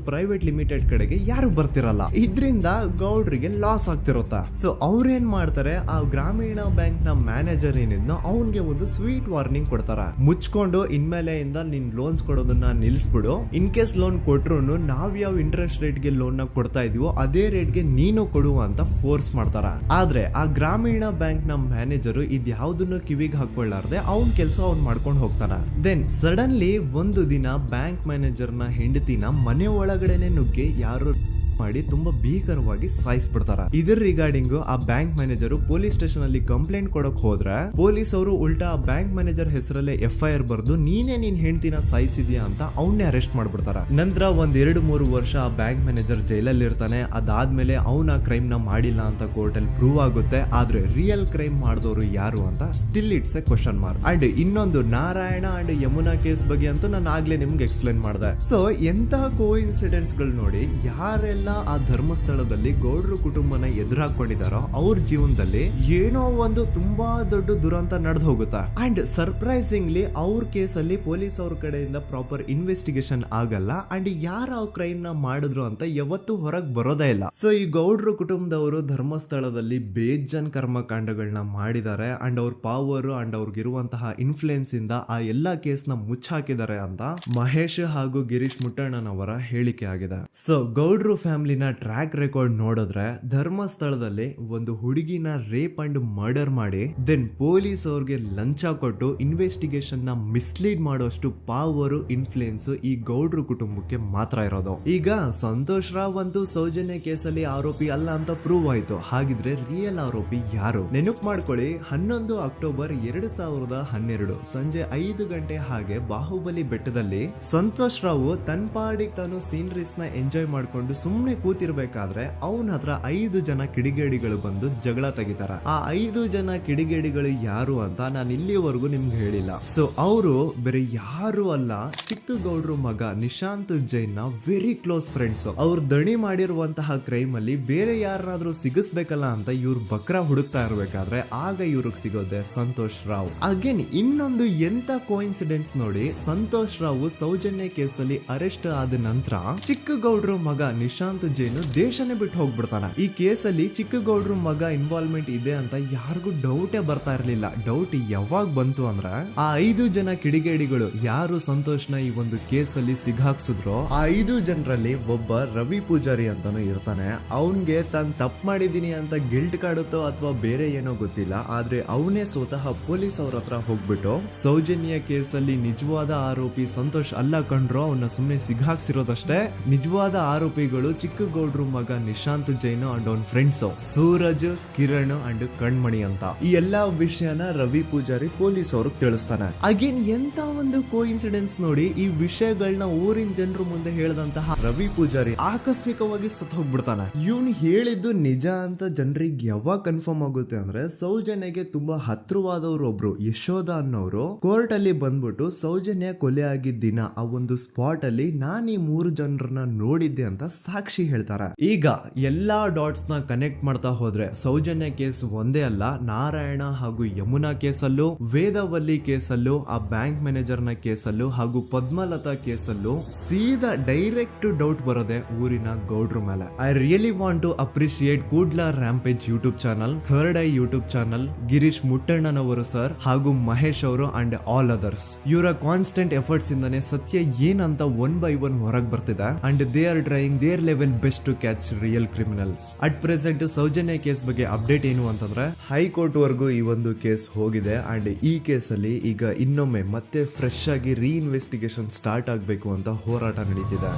ಪ್ರೈವೇಟ್ ಲಿಮಿಟೆಡ್ ಕಡೆಗೆ ಯಾರು ಬರ್ತಿರಲ್ಲ. ಇದರಿಂದ ಗೌಡ್ರಿಗೆ ಲಾಸ್ ಆಗ್ತಿರುತ್ತ. ಸೊ ಅವ್ರೇನ್ ಮಾಡ್ತಾರೆ, ಆ ಗ್ರಾಮೀಣ ಬ್ಯಾಂಕ್ ನ ಮ್ಯಾನೇಜರ್ ಏನಿದ್ನೋ ಅವನ್ಗೆ ಒಂದು ಸ್ವೀಟ್ ವಾರ್ನಿಂಗ್ ಕೊಡ್ತಾರ. ಮುಚ್ಕೊಂಡು ಇನ್ಮೇಲೆ ಇಂದ ನಿನ್ ಲೋನ್ಸ್ ಕೊಡೋದನ್ನ ನಿಲ್ಸ್ಬಿಡು. ಇನ್ ಕೇಸ್ ಲೋನ್ ಕೊಟ್ರು ನಾವ್ ಯಾವ ಇಂಟ್ರೆಸ್ಟ್ ರೇಟ್ ಗೆ ಲೋನ್ ನ ಕೊಡ್ತಾ ಇದೀವೋ ಅದೇ ರೇಟ್ ಗೆ ನೀನು ಕೊಡುವ ಅಂತ ಫೋರ್ಸ್ ಮಾಡ್ತಾರ. ಆದ್ರೆ ಆ ಗ್ರಾಮೀಣ ಬ್ಯಾಂಕ್ ನ ಮ್ಯಾನೇಜರ್ ಇದ್ಯಾವುದನ್ನು ಕಿವಿಗೆ ಹಾಕೊಳ್ಳಾರ್ದೆ ಅವನ್ ಕೆಲಸ ಅವ್ನ್ ಮಾಡ್ಕೊಂಡು ಹೋಗ್ತಾನ. ದೆನ್ ಸಡನ್ಲಿ ಒಂದು ದಿನ ಬ್ಯಾಂಕ್ ಮ್ಯಾನೇಜರ್ ನ ಹೆಂಡತಿನ ಮನೆ ಒಳಗಡೆನೆ ನುಗ್ಗಿ ಯಾರು ಮಾಡಿ ತುಂಬಾ ಭೀಕರವಾಗಿ ಸಾಯಿಸ್ಬಿಡ್ತಾರ. ಇದ್ರ ರಿಗಾರ್ಡಿಂಗ್ ಆ ಬ್ಯಾಂಕ್ ಮ್ಯಾನೇಜರ್ ಪೊಲೀಸ್ ಸ್ಟೇಷನ್ ಅಲ್ಲಿ ಕಂಪ್ಲೇಂಟ್ ಕೊಡಕ್ ಹೋದ್ರೆ ಪೊಲೀಸ್ ಅವರು ಉಲ್ಟಾ ಆ ಬ್ಯಾಂಕ್ ಮ್ಯಾನೇಜರ್ ಹೆಸರಲ್ಲೇ FIR ಬರ್ದು ನೀನೇ ನಿನ್ ಹೆಂಡತಿನ ಸಾಯಿಸಿದ್ಯಾ ಅಂತ ಅವನ್ನೇ ಅರೆಸ್ಟ್ ಮಾಡ್ಬಿಡ್ತಾರ. ನಂತರ 1-2-3 ವರ್ಷ ಆ ಬ್ಯಾಂಕ್ ಮ್ಯಾನೇಜರ್ ಜೈಲಲ್ಲಿ ಇರ್ತಾನೆ. ಅದಾದ್ಮೇಲೆ ಅವನ ಕ್ರೈಮ್ ನ ಮಾಡಿಲ್ಲ ಅಂತ ಕೋರ್ಟ್ ಅಲ್ಲಿ ಪ್ರೂವ್ ಆಗುತ್ತೆ. ಆದ್ರೆ ರಿಯಲ್ ಕ್ರೈಮ್ ಮಾಡಿದವರು ಯಾರು ಅಂತ still it's A question mark. And ಇನ್ನೊಂದು ನಾರಾಯಣ ಅಂಡ್ ಯಮುನಾ ಕೇಸ್ ಬಗ್ಗೆ ಅಂತೂ ನಾನು ಆಗ್ಲೇ ನಿಮ್ಗೆ ಎಕ್ಸ್ಪ್ಲೇನ್ ಮಾಡಿದೆ. ಸೊ ಎಂತ ಕೋಇನ್ಸಿಡೆಂಟ್ಸ್ ಗಳು ನೋಡಿ, ಯಾರೆಲ್ಲ ಆ ಧರ್ಮಸ್ಥಳದಲ್ಲಿ ಗೌಡ್ರು ಕುಟುಂಬನ ಎದುರಾಕೊಂಡಿದಾರೋ ಅವ್ರ ಜೀವನದಲ್ಲಿ ಏನೋ ಒಂದು ತುಂಬಾ ದೊಡ್ಡ ದುರಂತ ನಡೆದು ಹೋಗುತ್ತಾ. ಅಂಡ್ ಸರ್ಪ್ರೈಸಿಂಗ್ಲಿ ಅವ್ರ ಕೇಸಲ್ಲಿ ಪೊಲೀಸ್ ಅವ್ರ ಕಡೆಯಿಂದ ಪ್ರಾಪರ್ ಇನ್ವೆಸ್ಟಿಗೇಷನ್ ಆಗಲ್ಲ. ಅಂಡ್ ಯಾರ ಕ್ರೈಮ್ ನ ಮಾಡಿದ್ರು ಅಂತ ಯಾವತ್ತೂ ಹೊರಗ್ ಬರೋದೇ ಇಲ್ಲ. ಸೊ ಈ ಗೌಡ್ರು ಕುಟುಂಬದವರು ಧರ್ಮಸ್ಥಳದಲ್ಲಿ ಬೇಜನ್ ಕರ್ಮಕಾಂಡಗಳನ್ನ ಮಾಡಿದ್ದಾರೆ. ಅಂಡ್ ಅವ್ರ ಪವರ್ ಅಂಡ್ ಅವ್ರಿಗಿರುವಂತಹ ಇನ್ಫ್ಲೂಯೆನ್ಸ್ ಇಂದ ಆ ಎಲ್ಲಾ ಕೇಸ್ ನ ಮುಚ್ಚಾಕಿದ್ದಾರೆ ಅಂತ ಮಹೇಶ್ ಹಾಗೂ ಗಿರೀಶ್ ಮುಟ್ಟಣ್ಣನವರ ಹೇಳಿಕೆ ಆಗಿದೆ. ಸೊ ಗೌಡ್ರು ಫ್ಯಾಮಿಲಿನ ಟ್ರ್ಯಾಕ್ ರೆಕಾರ್ಡ್ ನೋಡಿದ್ರೆ ಧರ್ಮಸ್ಥಳದಲ್ಲಿ ಒಂದು ಹುಡುಗಿನ ರೇಪ್ ಅಂಡ್ ಮರ್ಡರ್ ಮಾಡಿ ದೆನ್ ಪೊಲೀಸ್ ಅವ್ರಿಗೆ ಲಂಚ ಕೊಟ್ಟು ಇನ್ವೆಸ್ಟಿಗೇಷನ್ ನ ಮಿಸ್ಲೀಡ್ ಮಾಡೋಷ್ಟು ಪವರ್ ಇನ್ಫ್ಲೂಯೆನ್ಸ್ ಈ ಗೌಡ್ರು ಕುಟುಂಬಕ್ಕೆ ಮಾತ್ರ ಇರೋದು. ಈಗ ಸಂತೋಷ್ ರಾವ್ ಅಂತೂ ಸೌಜನ್ಯ ಕೇಸಲ್ಲಿ ಆರೋಪಿ ಅಲ್ಲ ಅಂತ ಪ್ರೂವ್ ಆಯ್ತು. ಹಾಗಿದ್ರೆ ರಿಯಲ್ ಆರೋಪಿ ಯಾರು? ನೆನಪು ಮಾಡ್ಕೊಳ್ಳಿ, 11 ಅಕ್ಟೋಬರ್ 2012 ಸಂಜೆ 5 ಗಂಟೆ ಹಾಗೆ ಬಾಹುಬಲಿ ಬೆಟ್ಟದಲ್ಲಿ ಸಂತೋಷ್ ರಾವ್ ತನ್ನ ಪಾಡಿಗೆ ತಾನು ಸೀನರೀಸ್ ನ ಎಂಜಾಯ್ ಮಾಡ್ಕೊಂಡು ಸುಮ್ನೆ ಕೂತಿರ್ಬೇಕಾದ್ರೆ ಅವನ ಹತ್ರ 5 ಜನ ಕಿಡಿಗೇಡಿಗಳು ಬಂದು ಜಗಳ ತೆಗಿತಾರ. ಆ 5 ಜನ ಕಿಡಿಗೇಡಿಗಳು ಯಾರು ಅಂತ ನಾನು ಇಲ್ಲಿವರೆಗೂ ನಿಮ್ಗೆ ಹೇಳಿಲ್ಲ. ಸೊ ಅವರು ಬೇರೆ ಯಾರು ಅಲ್ಲ, ಚಿಕ್ಕ ಗೌಡ್ರು ಮಗ ನಿಶಾಂತ್ ಜೈನ್ ನ ವೆರಿ ಕ್ಲೋಸ್ ಫ್ರೆಂಡ್ಸ್. ಅವ್ರು ದಣಿ ಮಾಡಿರುವಂತಹ ಕ್ರೈಮ್ ಅಲ್ಲಿ ಬೇರೆ ಯಾರನ್ನಾದ್ರೂ ಸಿಗಿಸ್ಬೇಕಲ್ಲ ಅಂತ ಇವ್ರು ಬಕ್ರ ಹುಡುಕ್ತಾ ಇರ್ಬೇಕಾದ್ರೆ ಆಗ ಇವ್ರಿಗೆ ಸಿಗೋದೆ ಸಂತೋಷ್ ರಾವ್. ಅಗೇನ್ ಇನ್ನೊಂದು ಎಂತ ಕೋಇನ್ಸಿಡೆನ್ಸ್ ನೋಡಿ, ಸಂತೋಷ್ ರಾವ್ ಸೌಜನ್ಯ ಕೇಸಲ್ಲಿ ಅರೆಸ್ಟ್ ಆದ ನಂತರ ಚಿಕ್ಕ ಗೌಡ್ರು ಮಗ ನಿಶಾಂತ್ ಜೈನ್ ದೇಶನೇ ಬಿಟ್ಟು ಹೋಗ್ಬಿಡ್ತಾನ. ಈ ಕೇಸಲ್ಲಿ ಚಿಕ್ಕ ಗೌಡ್ರು ಮಗ ಇನ್ವಾಲ್ವ್ಮೆಂಟ್ ಇದೆ ಅಂತ ಯಾರಿಗೂ ಡೌಟೇ ಬರ್ತಾ ಇರ್ಲಿಲ್ಲ. ಡೌಟ್ ಯಾವಾಗ ಬಂತು ಅಂದ್ರೆ ಆ 5 ಜನ ಕಿಡಿಗೇಡಿಗಳು ಯಾರು ಸಂತೋಷ್ನ ಈ ಒಂದು ಕೇಸಲ್ಲಿ ಸಿಗಾಕ್ಸಿದ್ರು ಆ 5 ಜನರಲ್ಲಿ ಒಬ್ಬ ರವಿ ಪೂಜಾರಿ ಅಂತಾನು ಇರ್ತಾನೆ. ಅವನ್ಗೆ ತಾನು ತಪ್ಪು ಮಾಡಿದೀನಿ ಅಂತ ಗಿಲ್ಟ್ ಕಾಡುತ್ತೋ ಅಥವಾ ಬೇರೆ ಏನೋ ಗೊತ್ತಿಲ್ಲ, ಆದ್ರೆ ಅವನೇ ಸ್ವತಃ ಪೊಲೀಸ್ ಅವ್ರ ಹತ್ರ ಹೋಗ್ಬಿಟ್ಟು ಸೌಜನ್ಯ ಕೇಸಲ್ಲಿ ನಿಜವಾದ ಆರೋಪಿ ಸಂತೋಷ್ ಅಲ್ಲ ಕಂಡ್ರು, ಅವನ್ನ ಸುಮ್ನೆ ಸಿಗಾಕ್ಸಿರೋದಷ್ಟೇ, ನಿಜವಾದ ಆರೋಪಿಗಳು ಚಿಕ್ಕ ಗೌಡ್ರು ಮಗ ನಿಶಾಂತ್ ಜೈನ್ ಅಂಡ್ ಅವನ್ ಫ್ರೆಂಡ್ಸ್ ಸೂರಜ್, ಕಿರಣ್ ಅಂಡ್ ಕಣ್ಮಣಿ ಅಂತ. ಈ ಎಲ್ಲಾ ವಿಷಯನ ರವಿ ಪೂಜಾರಿ ಪೊಲೀಸ್ ಅವ್ರಿಗೆ ತಿಳಿಸ್ತಾನೆ. ಅಗೇನ್ ಎಂತ ಒಂದು ಕೋಇನ್ಸಿಡೆನ್ಸ್ ನೋಡಿ, ಈ ವಿಷಯಗಳನ್ನ ಊರಿನ ಜನರು ಮುಂದೆ ಹೇಳಿದಂತಹ ರವಿ ಪೂಜಾರಿ ಆಕಸ್ಮಿಕವಾಗಿ ಸತ್ತು ಹೋಗ್ಬಿಡ್ತಾನೆ. ಇವನು ಹೇಳಿದ್ದು ನಿಜ ಅಂತ ಜನರಿಗೆ ಯಾವಾಗ ಕನ್ಫರ್ಮ್ ಆಗುತ್ತೆ ಅಂದ್ರೆ ಸೌಜನ್ಯಗೆ ತುಂಬಾ ಹತ್ರವಾದವ್ರು ಒಬ್ರು ಯಶೋಧ ಅನ್ನೋರು ಕೋರ್ಟ್ ಅಲ್ಲಿ ಬಂದ್ಬಿಟ್ಟು ಸೌಜನ್ಯ ಕೊಲೆ ಆಗಿದ್ದ ದಿನ ಆ ಒಂದು ಸ್ಪಾಟ್ ಅಲ್ಲಿ ನಾನು ಈ 3 ಜನರನ್ನ ನೋಡಿದ್ದೆ ಅಂತ ಸಾಕ್ಷಿ ಹೇಳ್ತಾರೆ. ಈಗ ಎಲ್ಲಾ ಡಾಟ್ಸ್ ನ ಕನೆಕ್ಟ್ ಮಾಡ್ತಾ ಹೋದ್ರೆ ಸೌಜನ್ಯ ಕೇಸ್ ಒಂದೇ ಅಲ್ಲ, ನಾರಾಯಣ ಹಾಗೂ ಯಮುನಾ ಕೇಸಲ್ಲೂ, ವೇದವಲ್ಲಿ ಕೇಸಲ್ಲೂ, ಆ ಬ್ಯಾಂಕ್ ಮ್ಯಾನೇಜರ್ ನ ಕೇಸಲ್ಲೂ ಹಾಗೂ ಪದ್ಮಲತಾ ಕೇಸಲ್ಲೂ ಸೀದಾ ಡೈರೆಕ್ಟ್ ಡೌಟ್ ಬರೋದೆ ಊರಿನ ಗೌಡ್ರ ಮೇಲೆ. I really want to appreciate Kudla rampage YouTube channel, third eye YouTube channel, Girish ಮುಟ್ಟಣ್ಣನವರು ಸರ್ ಹಾಗೂ ಮಹೇಶ್ ಅವರು ಅಂಡ್ ಆಲ್ ಅದರ್ಸ್. ಇವರ ಕಾನ್ಸ್ಟೆಂಟ್ ಎಫರ್ಟ್ಸ್ ಇಂದಾನೆ ಸತ್ಯ ಏನಂತ 1 by 1 ಹೊರಗೆ ಬರ್ತಿದೆ and they are trying their level best to catch real criminals. At present Soujanya case ಬಗ್ಗೆ ಅಪ್ಡೇಟ್ ಏನು ಅಂತಂದ್ರೆ ಹೈಕೋರ್ಟ್ ವರೆಗೂ ಈ ಒಂದು ಕೇಸ್ ಹೋಗಿದೆ ಅಂಡ್ ಈ ಕೇಸಲ್ಲಿ ಈಗ ಇನ್ನೊಮ್ಮೆ ಮತ್ತೆ ಫ್ರೆಶ್ ಆಗಿ ರೀಇನ್ವೆಸ್ಟಿಗೇಷನ್ ಸ್ಟಾರ್ಟ್ ಆಗಬೇಕು ಅಂತ ಹೋರಾಟ ನಡೀತಿದೆ.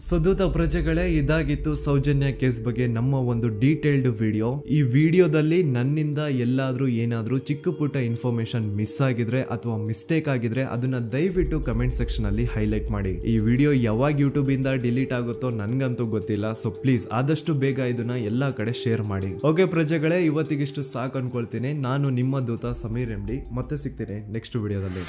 ಸೊ ದೂತ ಪ್ರಜೆಗಳೇ, ಇದಾಗಿತ್ತು ಸೌಜನ್ಯ ಕೇಸ್ ಬಗ್ಗೆ ನಮ್ಮ ಒಂದು ಡೀಟೇಲ್ಡ್ ವಿಡಿಯೋ. ಈ ವಿಡಿಯೋದಲ್ಲಿ ನನ್ನಿಂದ ಎಲ್ಲಾದ್ರೂ ಏನಾದ್ರೂ ಚಿಕ್ಕ ಪುಟ್ಟ ಇನ್ಫಾರ್ಮೇಶನ್ ಮಿಸ್ ಆಗಿದ್ರೆ ಅಥವಾ ಮಿಸ್ಟೇಕ್ ಆಗಿದ್ರೆ ಅದನ್ನ ದಯವಿಟ್ಟು ಕಮೆಂಟ್ ಸೆಕ್ಷನ್ ಅಲ್ಲಿ ಹೈಲೈಟ್ ಮಾಡಿ. ಈ ವಿಡಿಯೋ ಯಾವಾಗ ಯೂಟ್ಯೂಬ್ ಇಂದ ಡಿಲೀಟ್ ಆಗುತ್ತೋ ನನ್ಗಂತೂ ಗೊತ್ತಿಲ್ಲ. ಸೊ ಪ್ಲೀಸ್ ಆದಷ್ಟು ಬೇಗ ಇದನ್ನ ಎಲ್ಲಾ ಕಡೆ ಶೇರ್ ಮಾಡಿ. ಓಕೆ ಪ್ರಜೆಗಳೇ, ಇವತ್ತಿಗಿಷ್ಟು ಸಾಕು ಅನ್ಕೊಳ್ತೀನಿ. ನಾನು ನಿಮ್ಮ ದೂತ ಸಮೀರ್ MD. ಮತ್ತೆ ಸಿಗ್ತೀನಿ ನೆಕ್ಸ್ಟ್ ವಿಡಿಯೋದಲ್ಲಿ.